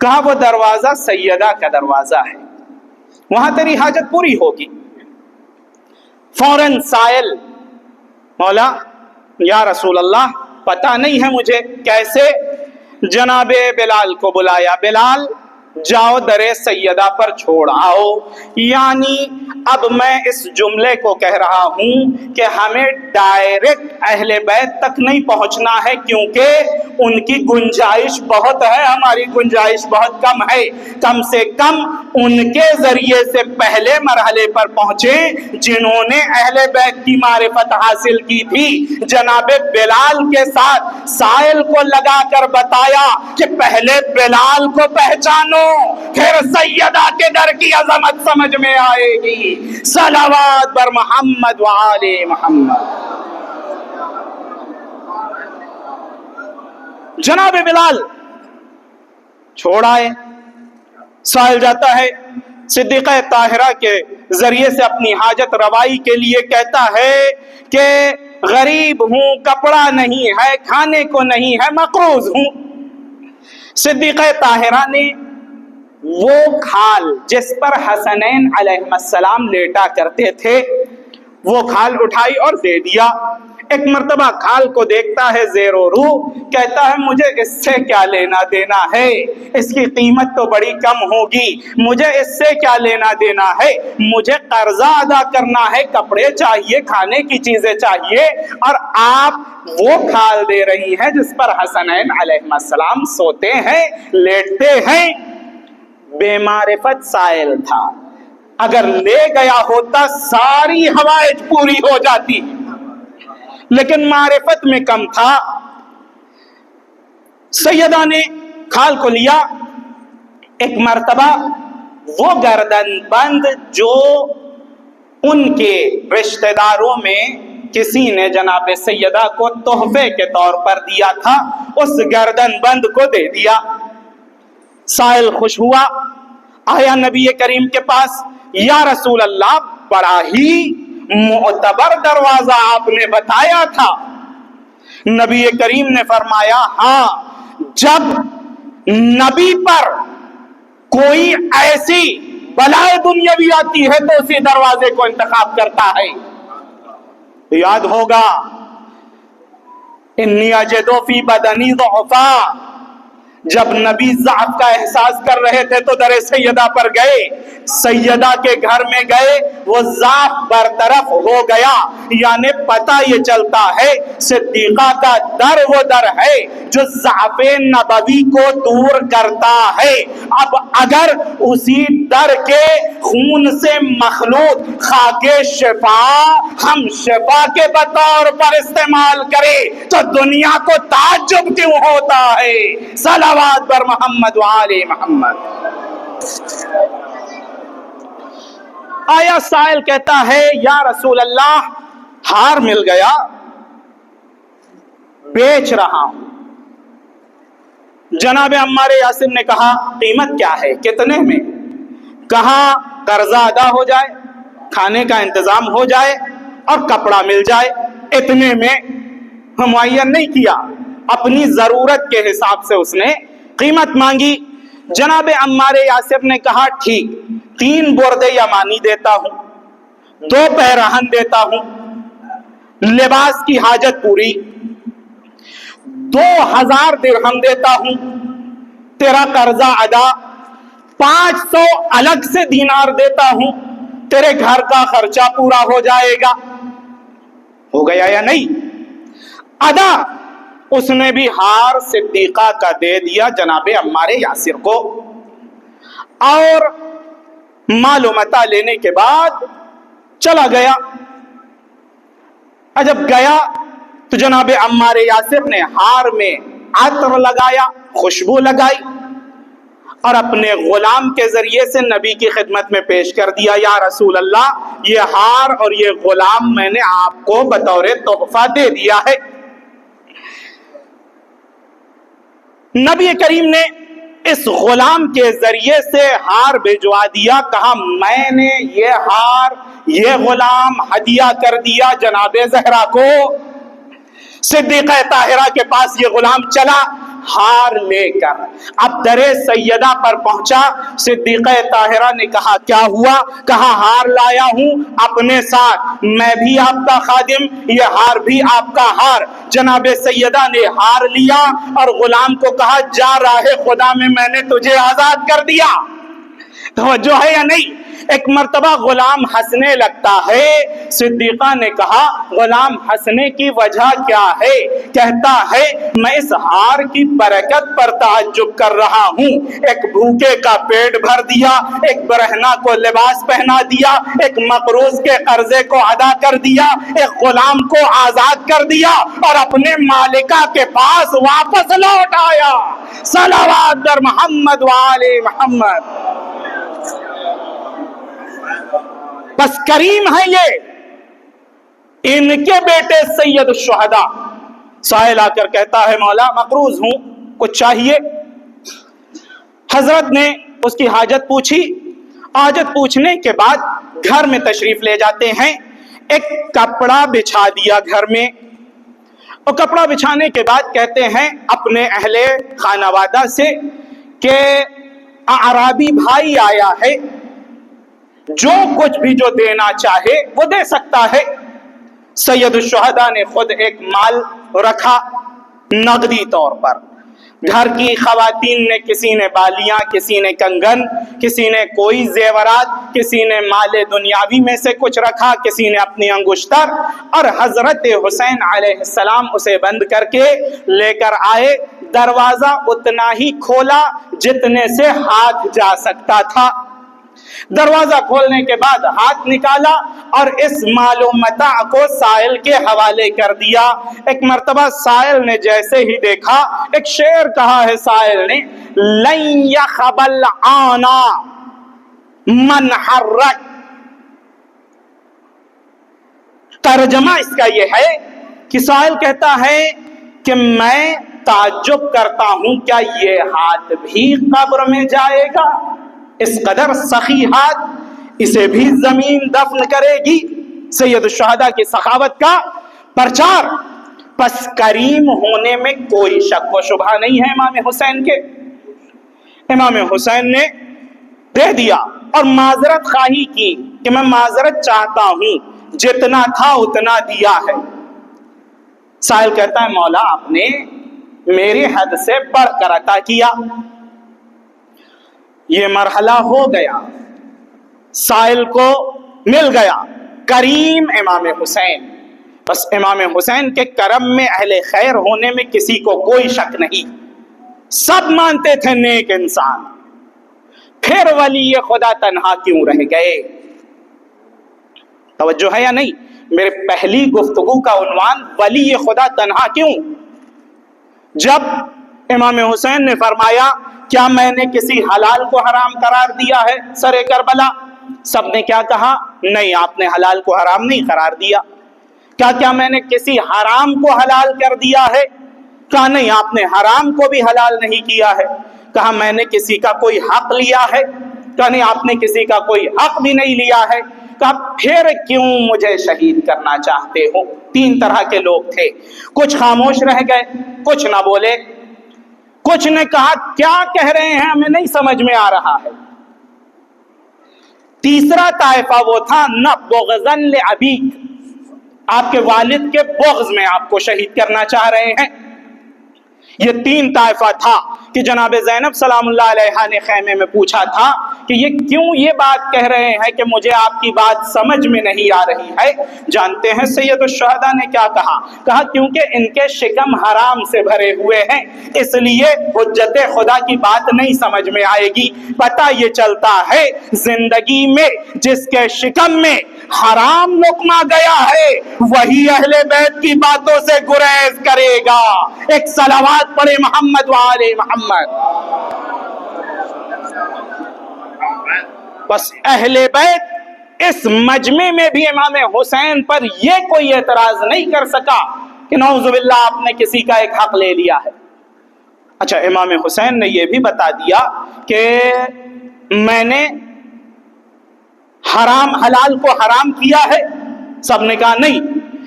کہا وہ دروازہ سیدہ کا دروازہ ہے، وہاں تیری حاجت پوری ہوگی. فوراً سائل، مولا یا رسول اللہ پتہ نہیں ہے مجھے کیسے. جناب بلال کو بلایا. بلال جاؤ در سیدہ پر چھوڑ آؤ. یعنی اب میں اس جملے کو کہہ رہا ہوں کہ ہمیں ڈائریکٹ اہل بیت تک نہیں پہنچنا ہے، کیونکہ ان کی گنجائش بہت ہے، ہماری گنجائش بہت کم ہے. کم سے کم ان کے ذریعے سے پہلے مرحلے پر پہنچے جنہوں نے اہل بیت کی معرفت حاصل کی تھی. جناب بلال کے ساتھ سائل کو لگا کر بتایا کہ پہلے بلال کو پہچانو، پھر سیدہ کے در کی عظمت سمجھ میں آئے گی. صلوات بر محمد و آل محمد. جناب بلال چھوڑ آئے. سائل جاتا ہے، صدیقہ طاہرہ کے ذریعے سے اپنی حاجت روائی کے لیے کہتا ہے کہ غریب ہوں، کپڑا نہیں ہے، کھانے کو نہیں ہے، مقروض ہوں. صدیقہ طاہرہ نے وہ کھال جس پر حسنین علیہ السلام لیٹا کرتے تھے، وہ کھال اٹھائی اور دے دیا. ایک مرتبہ کھال کو دیکھتا ہے زیر و رو، کہتا ہے مجھے اس سے کیا لینا دینا ہے، اس کی قیمت تو بڑی کم ہوگی، مجھے اس سے کیا لینا دینا ہے، مجھے قرضہ ادا کرنا ہے، کپڑے چاہیے، کھانے کی چیزیں چاہیے، اور آپ وہ کھال دے رہی ہیں جس پر حسنین علیہ السلام سوتے ہیں، لیٹتے ہیں۔ بے معرفت سائل تھا، اگر لے گیا ہوتا ساری حوائج پوری ہو جاتی، لیکن معرفت میں کم تھا۔ سیدہ نے کھال کو لیا۔ ایک مرتبہ وہ گردن بند جو ان کے رشتہ داروں میں کسی نے جناب سیدہ کو تحفے کے طور پر دیا تھا، اس گردن بند کو دے دیا۔ سائل خوش ہوا، آیا نبی کریم کے پاس، یا رسول اللہ بڑا ہی معتبر دروازہ آپ نے بتایا تھا۔ نبی کریم نے فرمایا ہاں، جب نبی پر کوئی ایسی بلائے دنیاوی آتی ہے تو اسی دروازے کو انتخاب کرتا ہے۔ یاد ہوگا انی اجد فی بدنی ضعفا، جب نبی ضعف کا احساس کر رہے تھے تو در سیدہ پر گئے، سیدہ کے گھر میں گئے، وہ ضعف برطرف ہو گیا۔ یعنی پتہ یہ چلتا ہے صدیقہ کا در وہ در ہے جو ضعف نبوی کو دور کرتا ہے۔ اب اگر اسی در کے خون سے مخلوط خاک شفا ہم شفا کے بطور پر استعمال کرے تو دنیا کو تعجب کیوں ہوتا ہے؟ صلوات بر محمد و آل محمد۔ آیا سائل کہتا ہے یا رسول اللہ ہار مل گیا، بیچ رہا ہوں۔ جناب عمار یاسر نے کہا قیمت کیا ہے، کتنے میں؟ کہا قرضہ ادا ہو جائے، کھانے کا انتظام ہو جائے اور کپڑا مل جائے، اتنے میں معین نہیں کیا، اپنی ضرورت کے حساب سے اس نے قیمت مانگی۔ جناب عمار یاسر نے کہا ٹھیک، 3 برد یمانی دیتا ہوں، 2 پیرہن دیتا ہوں، لباس کی حاجت پوری، 2000 درہم دیتا ہوں، تیرا قرضہ ادا، 500 الگ سے دینار دیتا ہوں، تیرے گھر کا خرچہ پورا ہو جائے گا۔ ہو گیا یا نہیں؟ ادا اس نے بھی ہار صدیقہ کا دے دیا جناب عمار یاسر کو، اور مال و متاع لینے کے بعد چلا گیا۔ جب گیا تو جناب عمار یاسر نے ہار میں عطر لگایا، خوشبو لگائی، اور اپنے غلام کے ذریعے سے نبی کی خدمت میں پیش کر دیا، یا رسول اللہ یہ ہار اور یہ غلام میں نے آپ کو بطور تحفہ دے دیا ہے۔ نبی کریم نے اس غلام کے ذریعے سے ہار بھجوا دیا، کہا میں نے یہ ہار، یہ غلام ہدیہ کر دیا جناب زہرا کو۔ صدیقہ طاہرہ کے پاس یہ غلام چلا ہار لے کر، اب در سیدہ پر پہنچا۔ صدیقہ طاہرہ نے کہا کیا ہوا؟ کہا ہار لایا ہوں اپنے ساتھ، میں بھی آپ کا خادم، یہ ہار بھی آپ کا ہار۔ جناب سیدہ نے ہار لیا اور غلام کو کہا جا راہ خدا میں نے تجھے آزاد کر دیا۔ توجہ ہے یا نہیں؟ ایک مرتبہ غلام ہنسنے لگتا ہے، صدیقہ نے کہا غلام ہنسنے کی وجہ کیا ہے؟ کہتا ہے میں اس ہار کی برکت پر تعجب کر رہا ہوں، ایک بھوکے کا پیٹ بھر دیا، ایک برہنہ کو لباس پہنا دیا، ایک مقروض کے قرضے کو ادا کر دیا، ایک غلام کو آزاد کر دیا اور اپنے مالکہ کے پاس واپس لوٹ آیا۔ صلوات در محمد و آل محمد۔ بس کریم ہے یہ۔ ان کے بیٹے سید الشہداء، سائل آ کر کہتا ہے مولا مقروض ہوں، کچھ چاہیے؟ حضرت نے اس کی حاجت پوچھی، حاجت پوچھنے کے بعد گھر میں تشریف لے جاتے ہیں، ایک کپڑا بچھا دیا گھر میں، اور کپڑا بچھانے کے بعد کہتے ہیں اپنے اہل خانوادہ سے کہ اعرابی بھائی آیا ہے، جو کچھ بھی جو دینا چاہے وہ دے سکتا ہے۔ سید الشہداء نے خود ایک مال رکھا نقدی طور پر. گھر کی خواتین نے کسی نے بالیاں، کسی نے کنگن، کسی نے کوئی زیورات، کسی نے مال دنیاوی میں سے کچھ رکھا، کسی نے اپنی انگشتر، اور حضرت حسین علیہ السلام اسے بند کر کے لے کر آئے. دروازہ اتنا ہی کھولا جتنے سے ہاتھ جا سکتا تھا. دروازہ کھولنے کے بعد ہاتھ نکالا اور اس مال و متاع کو سائل کے حوالے کر دیا. ایک مرتبہ سائل نے جیسے ہی دیکھا، ایک شعر کہا ہے سائل نے، لن یخبل آنا من حرک. ترجمہ اس کا یہ ہے کہ سائل کہتا ہے کہ میں تعجب کرتا ہوں کیا یہ ہاتھ بھی قبر میں جائے گا؟ اس قدر سخی ہاتھ، اسے بھی زمین دفن کرے گی. سید الشہداء کی سخاوت کا پرچار. پس کریم ہونے میں کوئی شک و شبہ نہیں ہے امام حسین کے. امام حسین نے دے دیا اور معذرت خواہی کی کہ میں معذرت چاہتا ہوں، جتنا تھا اتنا دیا ہے. سائل کہتا ہے مولا آپ نے میری حد سے بڑھ کر عطا کیا. یہ مرحلہ ہو گیا، سائل کو مل گیا کریم امام حسین. بس امام حسین کے کرم میں اہل خیر ہونے میں کسی کو کوئی شک نہیں. سب مانتے تھے نیک انسان. پھر ولی خدا تنہا کیوں رہ گئے؟ توجہ ہے یا نہیں؟ میرے پہلی گفتگو کا عنوان ولی خدا تنہا کیوں. جب امام حسین نے فرمایا کیا میں نے کسی حلال کو حرام قرار دیا ہے سر کربلا؟ سب نے کیا کہا؟ نہیں، آپ نے حلال کو حرام نہیں قرار دیا. کیا میں نے کسی حرام کو حلال کر دیا ہے؟ کہا نہیں، آپ نے حرام کو بھی حلال نہیں کیا ہے. کہا میں نے کسی کا کوئی حق لیا ہے؟ کہا نہیں، آپ نے کسی کا کوئی حق بھی نہیں لیا ہے. کہا پھر کیوں مجھے شہید کرنا چاہتے ہو؟ تین طرح کے لوگ تھے. کچھ خاموش رہ گئے، کچھ نہ بولے، کچھ نے کہا کیا کہہ رہے ہیں ہمیں نہیں سمجھ میں آ رہا ہے. تیسرا طائفہ وہ تھا نہ بغضاً لابیک، آپ کے والد کے بغض میں آپ کو شہید کرنا چاہ رہے ہیں. یہ تین طائفہ تھا کہ جناب زینب سلام اللہ علیہا نے خیمے میں پوچھا تھا کہ یہ کیوں یہ بات کہہ رہے ہیں کہ مجھے آپ کی بات سمجھ میں نہیں آ رہی ہے. جانتے ہیں سید الشہداء نے کیا کہا؟ کہا کیونکہ ان کے شکم حرام سے بھرے ہوئے ہیں، اس لیے حجت خدا کی بات نہیں سمجھ میں آئے گی. پتہ یہ چلتا ہے زندگی میں جس کے شکم میں حرام لقمہ گیا ہے وہی اہل بیت کی باتوں سے گریز کرے گا. ایک صلوات پڑھے محمد وآل محمد. بس اہل بیت اس مجمع میں بھی امام حسین پر یہ کوئی اعتراض نہیں کر سکا کہ نعوذ باللہ آپ نے کسی کا ایک حق لے لیا ہے. اچھا، امام حسین نے یہ بھی بتا دیا کہ میں نے حلال کو حرام کیا ہے. سب نے کہا نہیں.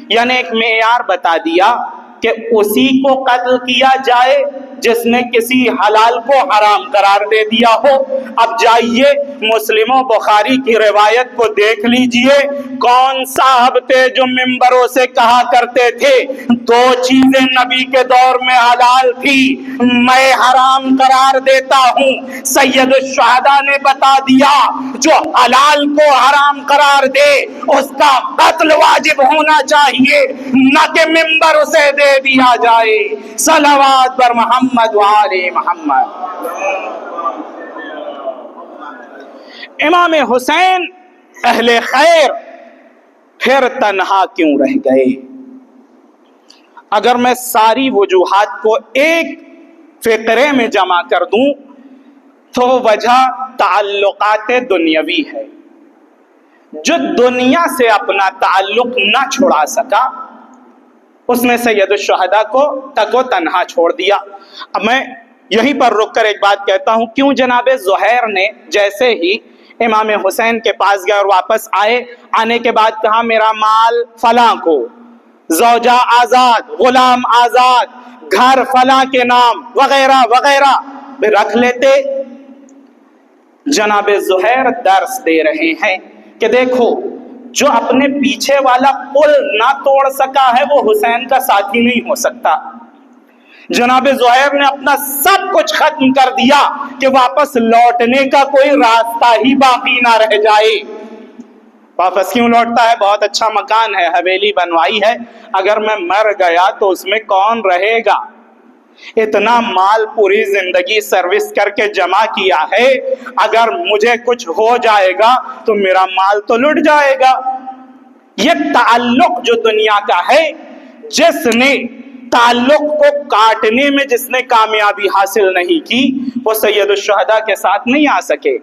یعنی ایک معیار بتا دیا کہ اسی کو قتل کیا جائے جس نے کسی حلال کو حرام قرار دے دیا ہو. اب جائیے مسلم و بخاری کی روایت کو دیکھ لیجئے. کون صاحب تھے جو ممبروں سے کہا کرتے تھے دو چیزیں نبی کے دور میں حلال تھی میں حرام قرار دیتا ہوں؟ سید الشہداء نے بتا دیا جو حلال کو حرام قرار دے اس کا قتل واجب ہونا چاہیے، نہ کہ ممبر اسے دے دیا جائے. صلوات پر محمد وآل محمد. امام حسین اہل خیر پھر تنہا کیوں رہ گئے؟ اگر میں ساری وجوہات کو ایک فقرے میں جمع کر دوں تو وجہ تعلقات دنیاوی ہے. جو دنیا سے اپنا تعلق نہ چھڑا سکا اس نے سید الشہداء کو تک و تنہا چھوڑ دیا. اب میں یہیں پر رک کر ایک بات کہتا ہوں. کیوں جناب زہیر نے جیسے ہی امام حسین کے پاس گئے اور واپس آنے کے بعد کہا میرا مال فلاں کو، زوجہ آزاد، غلام آزاد، گھر فلاں کے نام وغیرہ وغیرہ رکھ لیتے. جناب زہیر درس دے رہے ہیں کہ دیکھو جو اپنے پیچھے والا پل نہ توڑ سکا ہے وہ حسین کا ساتھی نہیں ہو سکتا۔ جناب زہیر نے اپنا سب کچھ ختم کر دیا کہ واپس لوٹنے کا کوئی راستہ ہی باقی نہ رہ جائے۔ واپس کیوں لوٹتا ہے؟ بہت اچھا مکان ہے، حویلی بنوائی ہے، اگر میں مر گیا تو اس میں کون رہے گا؟ اتنا مال پوری زندگی سروس کر کے جمع کیا ہے، اگر مجھے کچھ ہو جائے گا تو میرا مال تو لٹ جائے گا۔ یہ تعلق جو دنیا کا ہے، جس نے تعلق کو کاٹنے میں جس نے کامیابی حاصل نہیں کی وہ سید الشہداء کے ساتھ نہیں آ سکے۔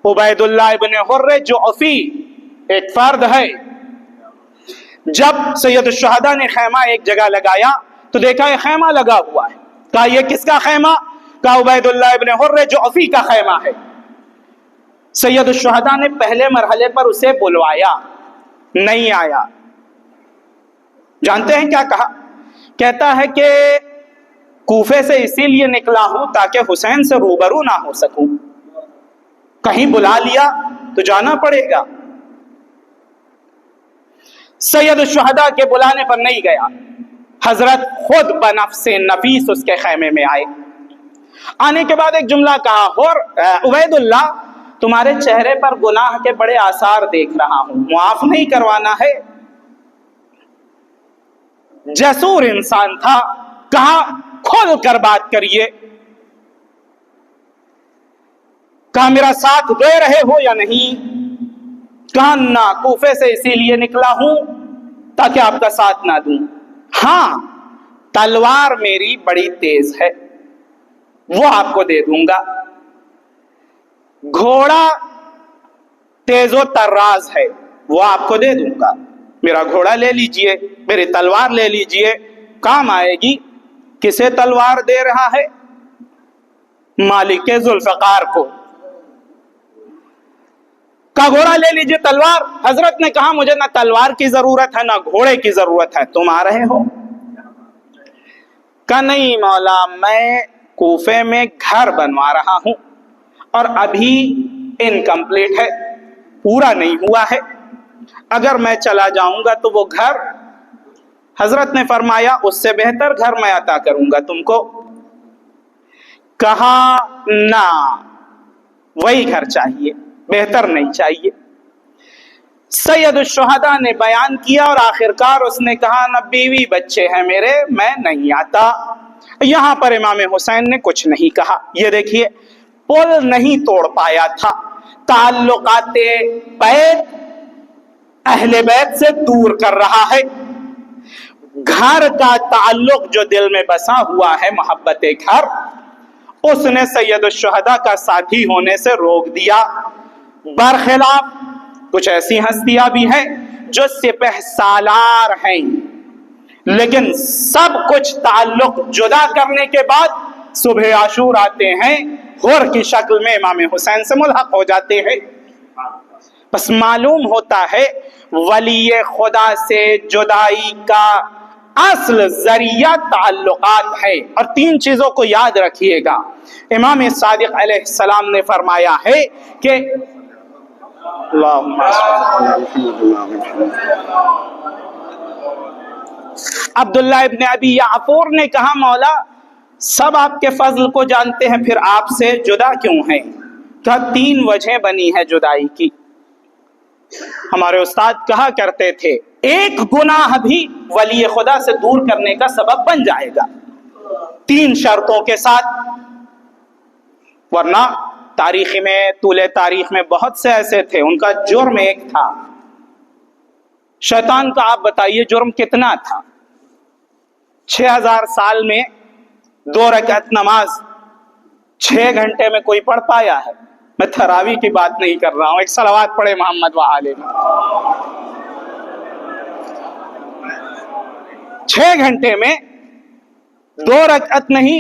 عبید اللہ ابن حر جعفی ایک فرد ہے، جب سید الشہداء نے خیمہ ایک جگہ لگایا تو دیکھا یہ خیمہ لگا ہوا ہے، کہا یہ کس کا خیمہ؟ کہا عبید اللہ ابن حر جعفی کا خیمہ ہے۔ سید الشہداء نے پہلے مرحلے پر اسے بلوایا، نہیں آیا۔ جانتے ہیں کیا کہا؟ کہتا ہے کہ کوفے سے اسی لیے نکلا ہوں تاکہ حسین سے روبرو نہ ہو سکوں، کہیں بلا لیا تو جانا پڑے گا۔ سید الشہداء کے بلانے پر نہیں گیا، حضرت خود بنفس نفیس اس کے خیمے میں آئے۔ آنے کے بعد ایک جملہ کہا، اور عبید اللہ تمہارے چہرے پر گناہ کے بڑے آثار دیکھ رہا ہوں، معاف نہیں کروانا ہے؟ جسور انسان تھا، کہا کھل کر بات کریے، کہا میرا ساتھ دے رہے ہو یا نہیں؟ کہا نہ، کوفے سے اسی لیے نکلا ہوں تاکہ آپ کا ساتھ نہ دوں، ہاں تلوار میری بڑی تیز ہے وہ آپ کو دے دوں گا، گھوڑا تیز و تراز ہے وہ آپ کو دے دوں گا، میرا گھوڑا لے لیجئے، میری تلوار لے لیجئے، کام آئے گی۔ کسے تلوار دے رہا ہے؟ مالک ذوالفقار کو۔ کا گھوڑا لے لیجئے، تلوار؟ حضرت نے کہا مجھے نہ تلوار کی ضرورت ہے نہ گھوڑے کی ضرورت ہے، تم آ رہے ہو؟ کہ نہیں مولا، میں کوفے میں گھر بنوا رہا ہوں اور ابھی انکمپلیٹ ہے، پورا نہیں ہوا ہے، اگر میں چلا جاؤں گا تو وہ گھر، حضرت نے فرمایا اس سے بہتر گھر میں عطا کروں گا تم کو۔ کہا نہ، وہی گھر چاہیے، بہتر نہیں چاہیے۔ سید الشہداء نے بیان کیا اور آخرکار اس نے کہا نہ بیوی بچے ہیں میرے، میں نہیں آتا۔ یہاں پر امام حسین نے کچھ نہیں کہا۔ یہ دیکھیے، پل نہیں توڑ پایا تھا، تعلقات بیت اہل بیت سے دور کر رہا ہے۔ گھر کا تعلق جو دل میں بسا ہوا ہے، محبت گھر، اس نے سید الشہداء کا ساتھی ہونے سے روک دیا۔ برخلاف کچھ ایسی ہستیاں بھی ہیں جو سپہ سالار ہیں، لیکن سب کچھ تعلق جدا کرنے کے بعد صبح عاشور آتے ہیں، حور کی شکل میں امام حسین سے ملحق ہو جاتے ہیں۔ بس معلوم ہوتا ہے ولی خدا سے جدائی کا اصل ذریعہ تعلقات ہے۔ اور تین چیزوں کو یاد رکھیے گا، امام صادق علیہ السلام نے فرمایا ہے کہ عبداللہ ابن ابی یعفور نے کہا مولا سب آپ کے فضل کو جانتے ہیں، پھر آپ سے جدا کیوں ہیں؟ کہا تین وجہیں بنی ہے جدائی کی۔ ہمارے استاد کہا کرتے تھے ایک گناہ بھی ولی خدا سے دور کرنے کا سبب بن جائے گا، تین شرطوں کے ساتھ، ورنہ تاریخ میں، طول تاریخ میں بہت سے ایسے تھے، ان کا جرم ایک تھا۔ شیطان کا آپ بتائیے جرم کتنا تھا؟ 6000 سال میں 2 رکعت نماز 6 گھنٹے میں کوئی پڑھ پایا ہے؟ میں تراویح کی بات نہیں کر رہا ہوں، ایک صلوات پڑھے محمد و آلہ میں۔ 6 گھنٹے میں 2 رکعت نہیں،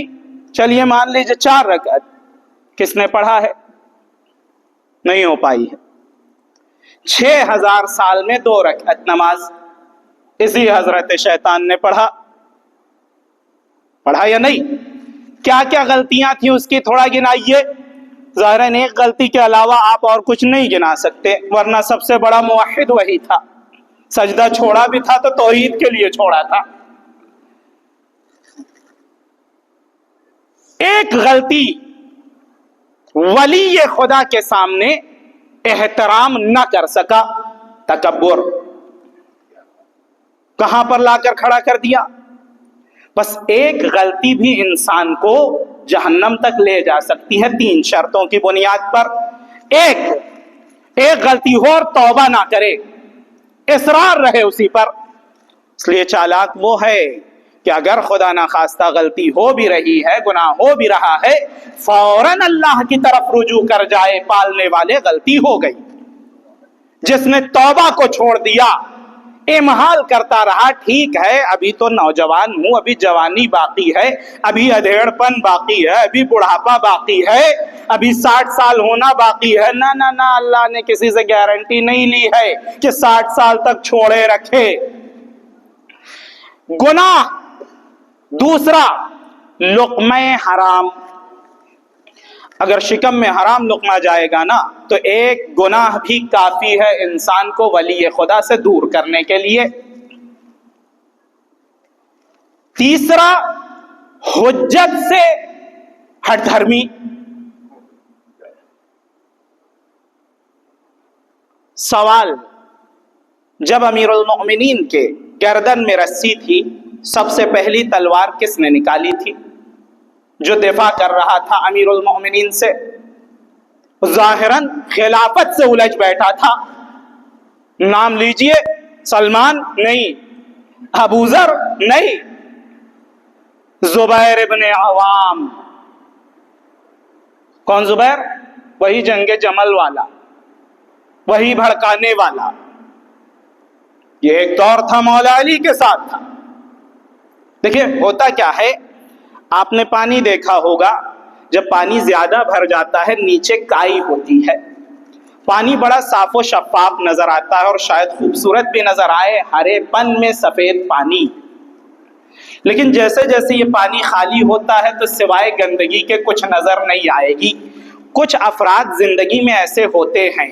چلیے مان لیجیے 4 رکعت کس نے پڑھا ہے؟ نہیں ہو پائی ہے۔ 6000 سال میں 2 رکعت نماز اسی حضرت شیطان نے پڑھا یا نہیں؟ کیا کیا غلطیاں تھیں اس کی تھوڑا گنائیے۔ ظاہراً ایک غلطی کے علاوہ آپ اور کچھ نہیں گنا سکتے، ورنہ سب سے بڑا موحد وہی تھا، سجدہ چھوڑا بھی تھا تو توحید کے لیے چھوڑا تھا۔ ایک غلطی ولی خدا کے سامنے احترام نہ کر سکا، تکبر، کہاں پر لا کر کھڑا کر دیا؟ بس ایک غلطی بھی انسان کو جہنم تک لے جا سکتی ہے 3 شرطوں کی بنیاد پر۔ ایک غلطی ہو اور توبہ نہ کرے، اصرار رہے اسی پر۔ اس لیے چالاک وہ ہے کہ اگر خدا نخواستہ غلطی ہو بھی رہی ہے، گناہ ہو بھی رہا ہے، فوراً اللہ کی طرف رجوع کر جائے، پالنے والے غلطی ہو گئی۔ جس نے توبہ کو چھوڑ دیا، امحال کرتا رہا، ٹھیک ہے ابھی تو نوجوان ہوں، ابھی جوانی باقی ہے، ابھی ادھیڑ پن باقی ہے، ابھی بڑھاپا باقی ہے، ابھی 60 سال ہونا باقی ہے۔ نہ نہ نہ، اللہ نے کسی سے گارنٹی نہیں لی ہے کہ 60 سال تک چھوڑے رکھے۔ گناہ دوسرا، لقمہ حرام۔ اگر شکم میں حرام لقمہ جائے گا نا تو ایک گناہ بھی کافی ہے انسان کو ولی خدا سے دور کرنے کے لیے۔ تیسرا، حجت سے ہٹ دھرمی۔ سوال، جب امیر المؤمنین کے گردن میں رسی تھی، سب سے پہلی تلوار کس نے نکالی تھی؟ جو دفاع کر رہا تھا امیر المؤمنین سے، ظاہراً خلافت سے الجھ بیٹھا تھا۔ نام لیجئے، سلمان نہیں، ابوذر نہیں، زبیر ابن عوام۔ کون زبیر؟ وہی جنگ جمل والا، وہی بھڑکانے والا۔ یہ ایک دور تھا مولا علی کے ساتھ تھا۔ دیکھیے ہوتا کیا ہے، آپ نے پانی دیکھا ہوگا، جب پانی زیادہ بھر جاتا ہے نیچے کائی ہوتی ہے، پانی بڑا صاف و شفاف نظر آتا ہے اور شاید خوبصورت بھی نظر آئے، ہرے پن میں سفید پانی۔ لیکن جیسے جیسے یہ پانی خالی ہوتا ہے تو سوائے گندگی کے کچھ نظر نہیں آئے گی۔ کچھ افراد زندگی میں ایسے ہوتے ہیں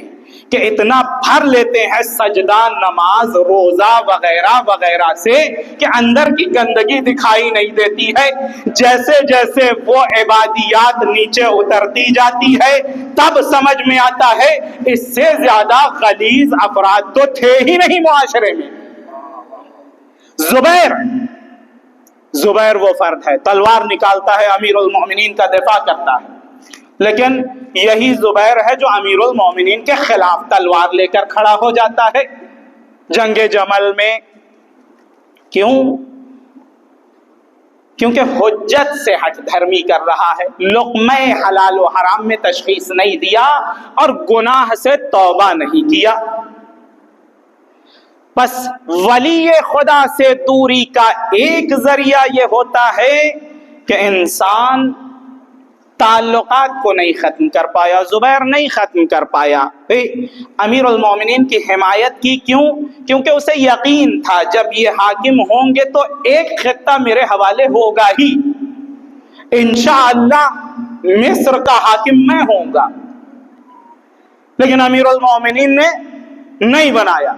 کہ اتنا بھر لیتے ہیں سجدہ، نماز، روزہ وغیرہ وغیرہ سے کہ اندر کی گندگی دکھائی نہیں دیتی ہے۔ جیسے جیسے وہ عبادیات نیچے اترتی جاتی ہے تب سمجھ میں آتا ہے اس سے زیادہ غلیظ افراد تو تھے ہی نہیں معاشرے میں۔ زبیر وہ فرد ہے، تلوار نکالتا ہے، امیر المؤمنین کا دفاع کرتا ہے، لیکن یہی زبیر ہے جو امیر المومنین کے خلاف تلوار لے کر کھڑا ہو جاتا ہے جنگ جمل میں۔ کیوں؟ کیونکہ حجت سے ہٹ دھرمی کر رہا ہے، لقمہ حلال و حرام میں تشخیص نہیں دیا اور گناہ سے توبہ نہیں کیا۔ بس ولی خدا سے دوری کا ایک ذریعہ یہ ہوتا ہے کہ انسان تعلقات کو نہیں ختم کر پایا، زبیر نہیں ختم کر پایا، امیر المومنین کی حمایت کی۔ کیوں؟ کیونکہ اسے یقین تھا جب یہ حاکم ہوں گے تو ایک خطہ میرے حوالے ہوگا ہی، انشاءاللہ مصر کا حاکم میں ہوں گا۔ لیکن امیر المومنین نے نہیں بنایا،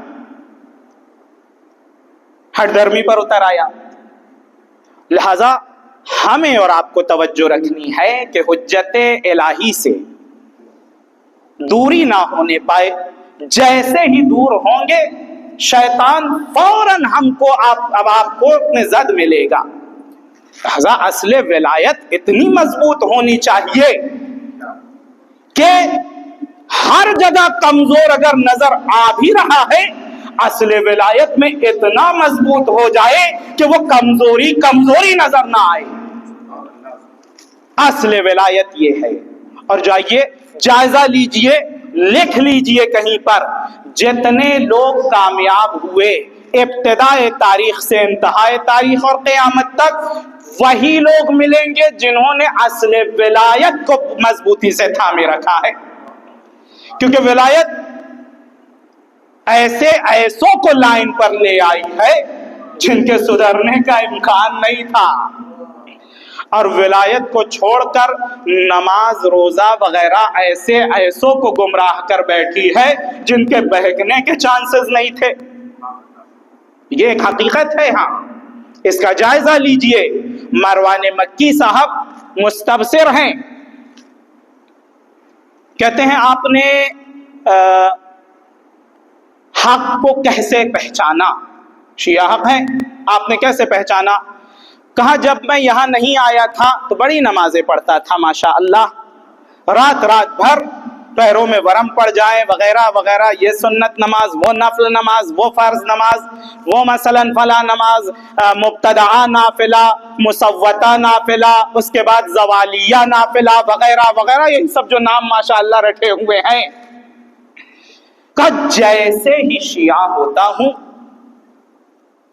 ہٹ دھرمی پر اتر آیا۔ لہذا ہمیں اور آپ کو توجہ رکھنی ہے کہ حجت الہی سے دوری نہ ہونے پائے۔ جیسے ہی دور ہوں گے شیطان فوراً ہم کو اب آپ کو اپنے زد میں لے گا۔ لہذا اصل ولایت اتنی مضبوط ہونی چاہیے کہ ہر جگہ کمزور اگر نظر آ بھی رہا ہے، اصل ولایت میں اتنا مضبوط ہو جائے کہ وہ کمزوری نظر نہ آئے۔ اصل ولایت یہ ہے۔ اور جائیے جائزہ لیجئے، لکھ لیجئے کہیں پر، جتنے لوگ کامیاب ہوئے ابتدائے تاریخ سے انتہائے تاریخ اور قیامت تک، وہی لوگ ملیں گے جنہوں نے اصل ولایت کو مضبوطی سے تھامے رکھا ہے۔ کیونکہ ولایت ایسوں کو لائن پر لے آئی ہے جن کے سدھرنے کا امکان نہیں تھا۔ اور ولایت کو چھوڑ کر نماز روزہ وغیرہ ایسوں کو گمراہ کر بیٹھی ہے جن کے بہکنے کے چانسز نہیں تھے۔ یہ ایک حقیقت ہے۔ ہاں، اس کا جائزہ لیجئے۔ مروان مکی صاحب مستبصر ہیں، کہتے ہیں آپ نے حق کو کیسے پہچانا؟ شیعہ حق ہیں، آپ نے کیسے پہچانا؟ کہا جب میں یہاں نہیں آیا تھا تو بڑی نمازیں پڑھتا تھا ماشاء اللہ، رات بھر پیروں میں ورم پڑ جائے وغیرہ وغیرہ، یہ سنت نماز، وہ نفل نماز، وہ فرض نماز، وہ مثلا فلاں نماز، مبتدعہ نافلہ، مسوتہ نافلہ، اس کے بعد زوالیہ نافلہ وغیرہ وغیرہ، یہ سب جو نام ماشاء اللہ رٹے ہوئے ہیں۔ کہ جیسے ہی شیعہ ہوتا ہوں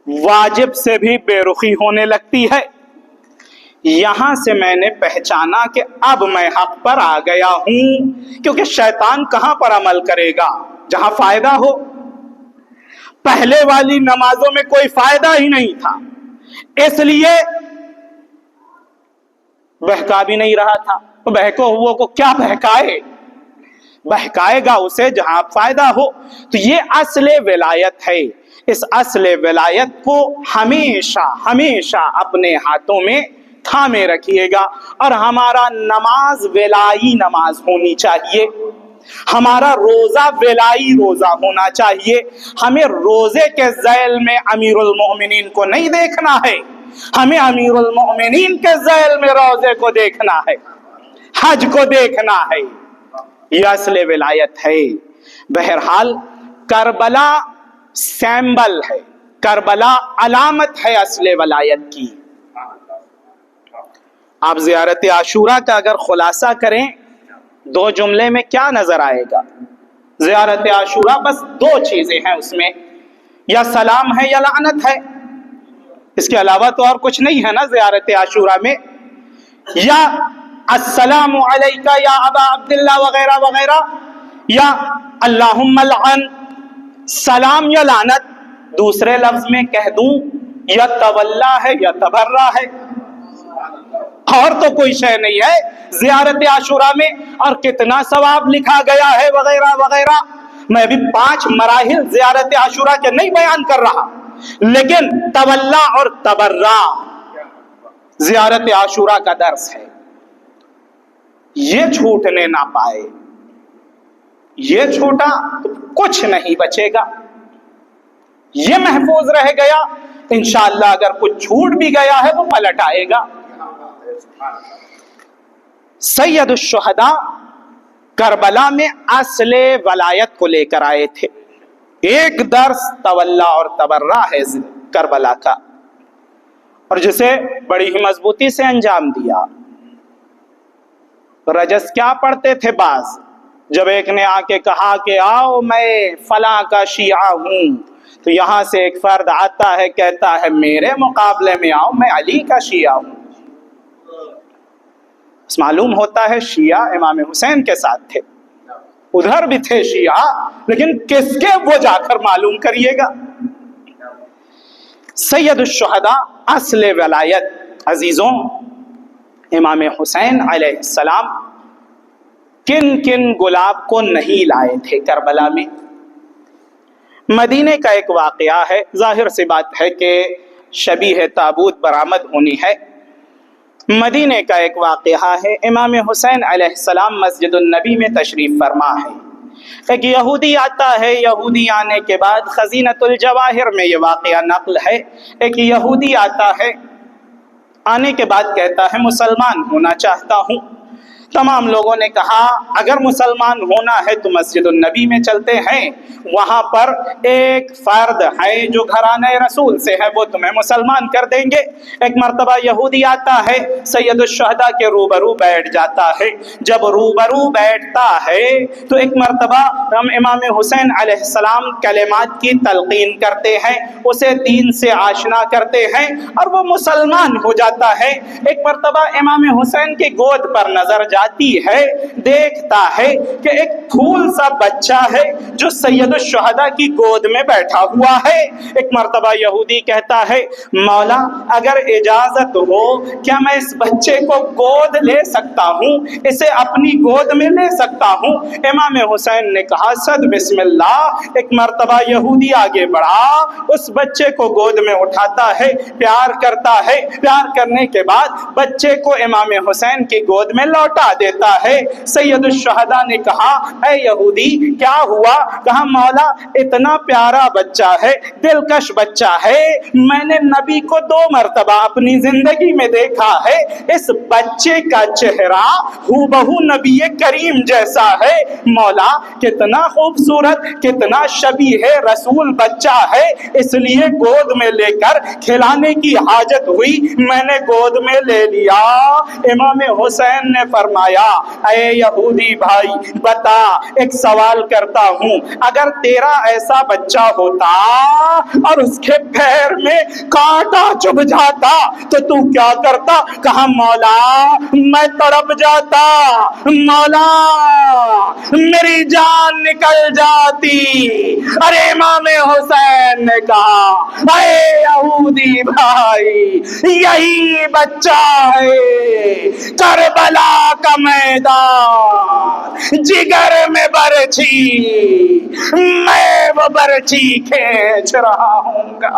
واجب سے بھی بے رخی ہونے لگتی ہے۔ یہاں سے میں نے پہچانا کہ اب میں حق پر آ گیا ہوں، کیونکہ شیطان کہاں پر عمل کرے گا؟ جہاں فائدہ ہو۔ پہلے والی نمازوں میں کوئی فائدہ ہی نہیں تھا، اس لیے بہکا بھی نہیں رہا تھا۔ بہکو ہوا کو کیا بہکائے؟ بہکائے گا اسے جہاں فائدہ ہو۔ تو یہ اصل ولایت ہے۔ اس اصل ولایت کو ہمیشہ اپنے ہاتھوں میں تھامے رکھیے گا، اور ہمارا نماز ولائی نماز ہونی چاہیے، ہمارا روزہ ولائی روزہ ہونا چاہیے۔ ہمیں روزے کے ذیل میں امیر المؤمنین کو نہیں دیکھنا ہے، ہمیں امیر المؤمنین کے ذیل میں روزے کو دیکھنا ہے، حج کو دیکھنا ہے۔ یہ اصل ولایت ہے۔ بہرحال کربلا سیمبل ہے، کربلا علامت ہے اصل ولایت کی۔ آپ زیارت عاشورہ کا اگر خلاصہ کریں 2 جملے میں کیا نظر آئے گا؟ زیارت عاشورہ بس 2 چیزیں ہیں اس میں، یا سلام ہے یا لعنت ہے، اس کے علاوہ تو اور کچھ نہیں ہے نا زیارت عاشورہ میں۔ یا السلام علیکہ یا ابا عبداللہ وغیرہ وغیرہ، یا اللہم لعن، سلام یا لعنت۔ دوسرے لفظ میں کہہ دوں یا تولا ہے یا تبرہ ہے، اور تو کوئی شے نہیں ہے زیارت عاشورہ میں، اور کتنا ثواب لکھا گیا ہے وغیرہ وغیرہ۔ میں ابھی 5 مراحل زیارت عاشورہ کے نہیں بیان کر رہا، لیکن تولا اور تبرہ زیارت عاشورہ کا درس ہے۔ یہ چھوٹنے نہ پائے، یہ چھوٹا تو کچھ نہیں بچے گا، یہ محفوظ رہ گیا، انشاءاللہ اگر کچھ چھوٹ بھی گیا ہے وہ پلٹ آئے گا۔ سید الشہداء کربلا میں اصل ولایت کو لے کر آئے تھے۔ ایک درس تولا اور تبرہ ہے کربلا کا، اور جسے بڑی ہی مضبوطی سے انجام دیا۔ رجس کیا پڑھتے تھے بعض، جب ایک نے آ کے کہا کہ آؤ میں فلاں کا شیعہ ہوں، تو یہاں سے ایک فرد آتا ہے کہتا ہے میرے مقابلے میں آؤ میں علی کا شیعہ ہوں۔ معلوم ہوتا ہے شیعہ امام حسین کے ساتھ تھے، ادھر بھی تھے شیعہ، لیکن کس کے وہ جا کر معلوم کریے گا۔ سید الشہداء اصل ولایت عزیزوں، امام حسین علیہ السلام کن کن گلاب کو نہیں لائے تھے کربلا میں؟ مدینے کا ایک واقعہ ہے، ظاہر سی بات ہے کہ شبیہ تابوت برآمد ہونی ہے۔ مدینے کا ایک واقعہ ہے، امام حسین علیہ السلام مسجد النبی میں تشریف فرما ہے۔ ایک یہودی آتا ہے، یہودی آنے کے بعد خزینۃ الجواہر میں یہ واقعہ نقل ہے۔ ایک یہودی آتا ہے، آنے کے بعد کہتا ہے مسلمان ہونا چاہتا ہوں۔ تمام لوگوں نے کہا اگر مسلمان ہونا ہے تو مسجد النبی میں چلتے ہیں، وہاں پر ایک فرد ہے جو گھرانہ رسول سے ہے، وہ تمہیں مسلمان کر دیں گے۔ ایک مرتبہ یہودی آتا ہے، سید الشہداء کے روبرو بیٹھ جاتا ہے۔ جب روبرو بیٹھتا ہے تو ایک مرتبہ ہم امام حسین علیہ السلام کلمات کی تلقین کرتے ہیں، اسے دین سے آشنا کرتے ہیں، اور وہ مسلمان ہو جاتا ہے۔ ایک مرتبہ امام حسین کی گود پر نظر جاتی جاتی ہے دیکھتا ہے کہ ایک پھول سا بچہ ہے جو سید الشہداء کی گود میں بیٹھا ہوا ہے۔ ایک مرتبہ یہودی کہتا ہے مولا اگر اجازت ہو کیا میں اس بچے کو گود لے سکتا ہوں، اسے اپنی گود میں لے سکتا ہوں؟ امام حسین نے کہا صد بسم اللہ۔ ایک مرتبہ یہودی آگے بڑھا، اس بچے کو گود میں اٹھاتا ہے، پیار کرتا ہے، پیار کرنے کے بعد بچے کو امام حسین کی گود میں لوٹا دیتا ہے۔ سید الشہداء نے کہا اے یہودی کیا ہوا؟ کہا مولا اتنا پیارا بچہ ہے، دلکش بچہ ہے، میں نے نبی کو 2 مرتبہ اپنی زندگی میں دیکھا ہے، اس بچے کا چہرہ ہو بہو نبی کریم جیسا ہے، مولا کتنا خوبصورت کتنا شبیہ رسول بچہ ہے، اس لیے گود میں لے کر کھلانے کی حاجت ہوئی، میں نے گود میں لے لیا۔ امام حسین نے فرمایا اے یہودی بھائی بتا ایک سوال کرتا ہوں، اگر تیرا ایسا بچہ ہوتا اور اس کے پیر میں کانٹا چبھ جاتا تو تو کیا کرتا؟ کہا مولا میں تڑپ جاتا، مولا میری جان نکل جاتی۔ ارے امام حسین نے کہا اے یہودی بھائی یہی بچہ ہے کربلا کا میدان، جگر میں برچھی، میں وہ برچھی کھینچ رہا ہوں گا۔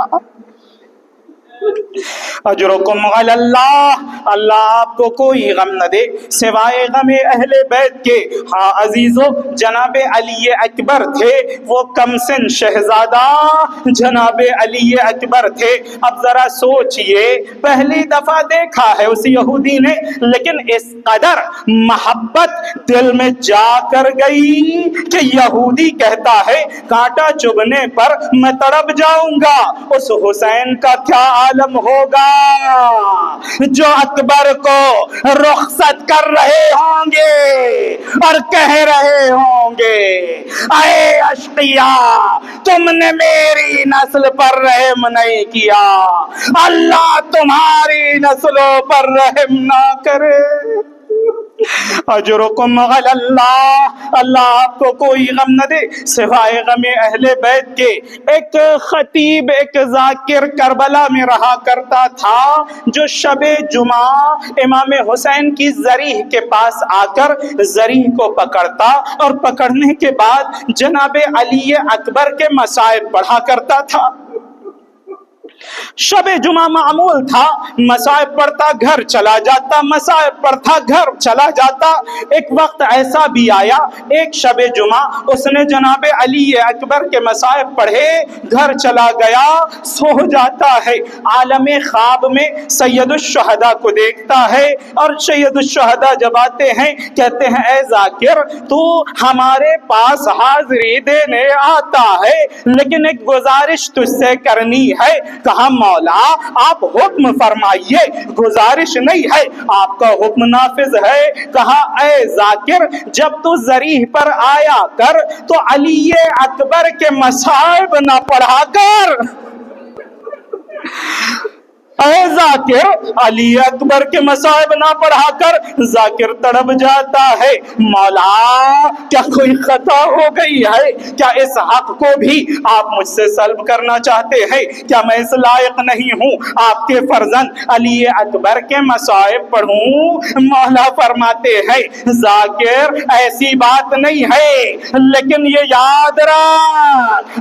اجرکم علی اللہ، اللہ آپ کو کوئی غم نہ دے سوائے غم اہل بیت کے۔ ہاں عزیزو جناب علی اکبر تھے، وہ کم سن شہزادہ جناب علی اکبر تھے۔ اب ذرا سوچئے پہلی دفعہ دیکھا ہے اس یہودی نے، لیکن اس قدر محبت دل میں جا کر گئی کہ یہودی کہتا ہے کانٹا چبھنے پر میں تڑپ جاؤں گا، اس حسین کا کیا عالم ہوگا جو اکبر کو رخصت کر رہے ہوں گے اور کہہ رہے ہوں گے اے اشقیاء تم نے میری نسل پر رحم نہیں کیا، اللہ تمہاری نسلوں پر رحم نہ کرے۔ اجرکم علی اللہ، اللہ آپ کو کوئی غم نہ دے سوائے غم اہل بیت کے۔ ایک خطیب ایک ذاکر کربلا میں رہا کرتا تھا جو شب جمعہ امام حسین کی ذریح کے پاس آ کر ذریح کو پکڑتا اور پکڑنے کے بعد جناب علی اکبر کے مصائب پڑھا کرتا تھا۔ شب جمعہ معمول تھا مصائب پڑھتا گھر چلا جاتا، مصائب پڑھتا گھر چلا جاتا۔ ایک وقت ایسا بھی آیا ایک شب جمعہ اس نے جناب علی اکبر کے مصائب پڑھے، گھر چلا گیا، سو جاتا ہے، عالم خواب میں سید الشہداء کو دیکھتا ہے، اور سید الشہداء جب آتے ہیں کہتے ہیں اے ذاکر تو ہمارے پاس حاضری دینے آتا ہے لیکن ایک گزارش تجھ سے کرنی ہے۔ کہا مولا آپ حکم فرمائیے، گزارش نہیں ہے آپ کا حکم نافذ ہے۔ کہا اے ذاکر جب تو ذریح پر آیا کر تو علی اکبر کے مصائب نہ پڑھا کر۔ اے ذاکر علی اکبر کے مصائب نہ پڑھا کر۔ ذاکر تڑپ جاتا ہے مولا کیا کوئی خطا ہو گئی ہے؟ کیا اس حق کو بھی آپ مجھ سے سلب کرنا چاہتے ہیں؟ کیا میں اس لائق نہیں ہوں آپ کے فرزند علی اکبر کے مصائب پڑھوں؟ مولا فرماتے ہیں ذاکر ایسی بات نہیں ہے، لیکن یہ یاد رکھ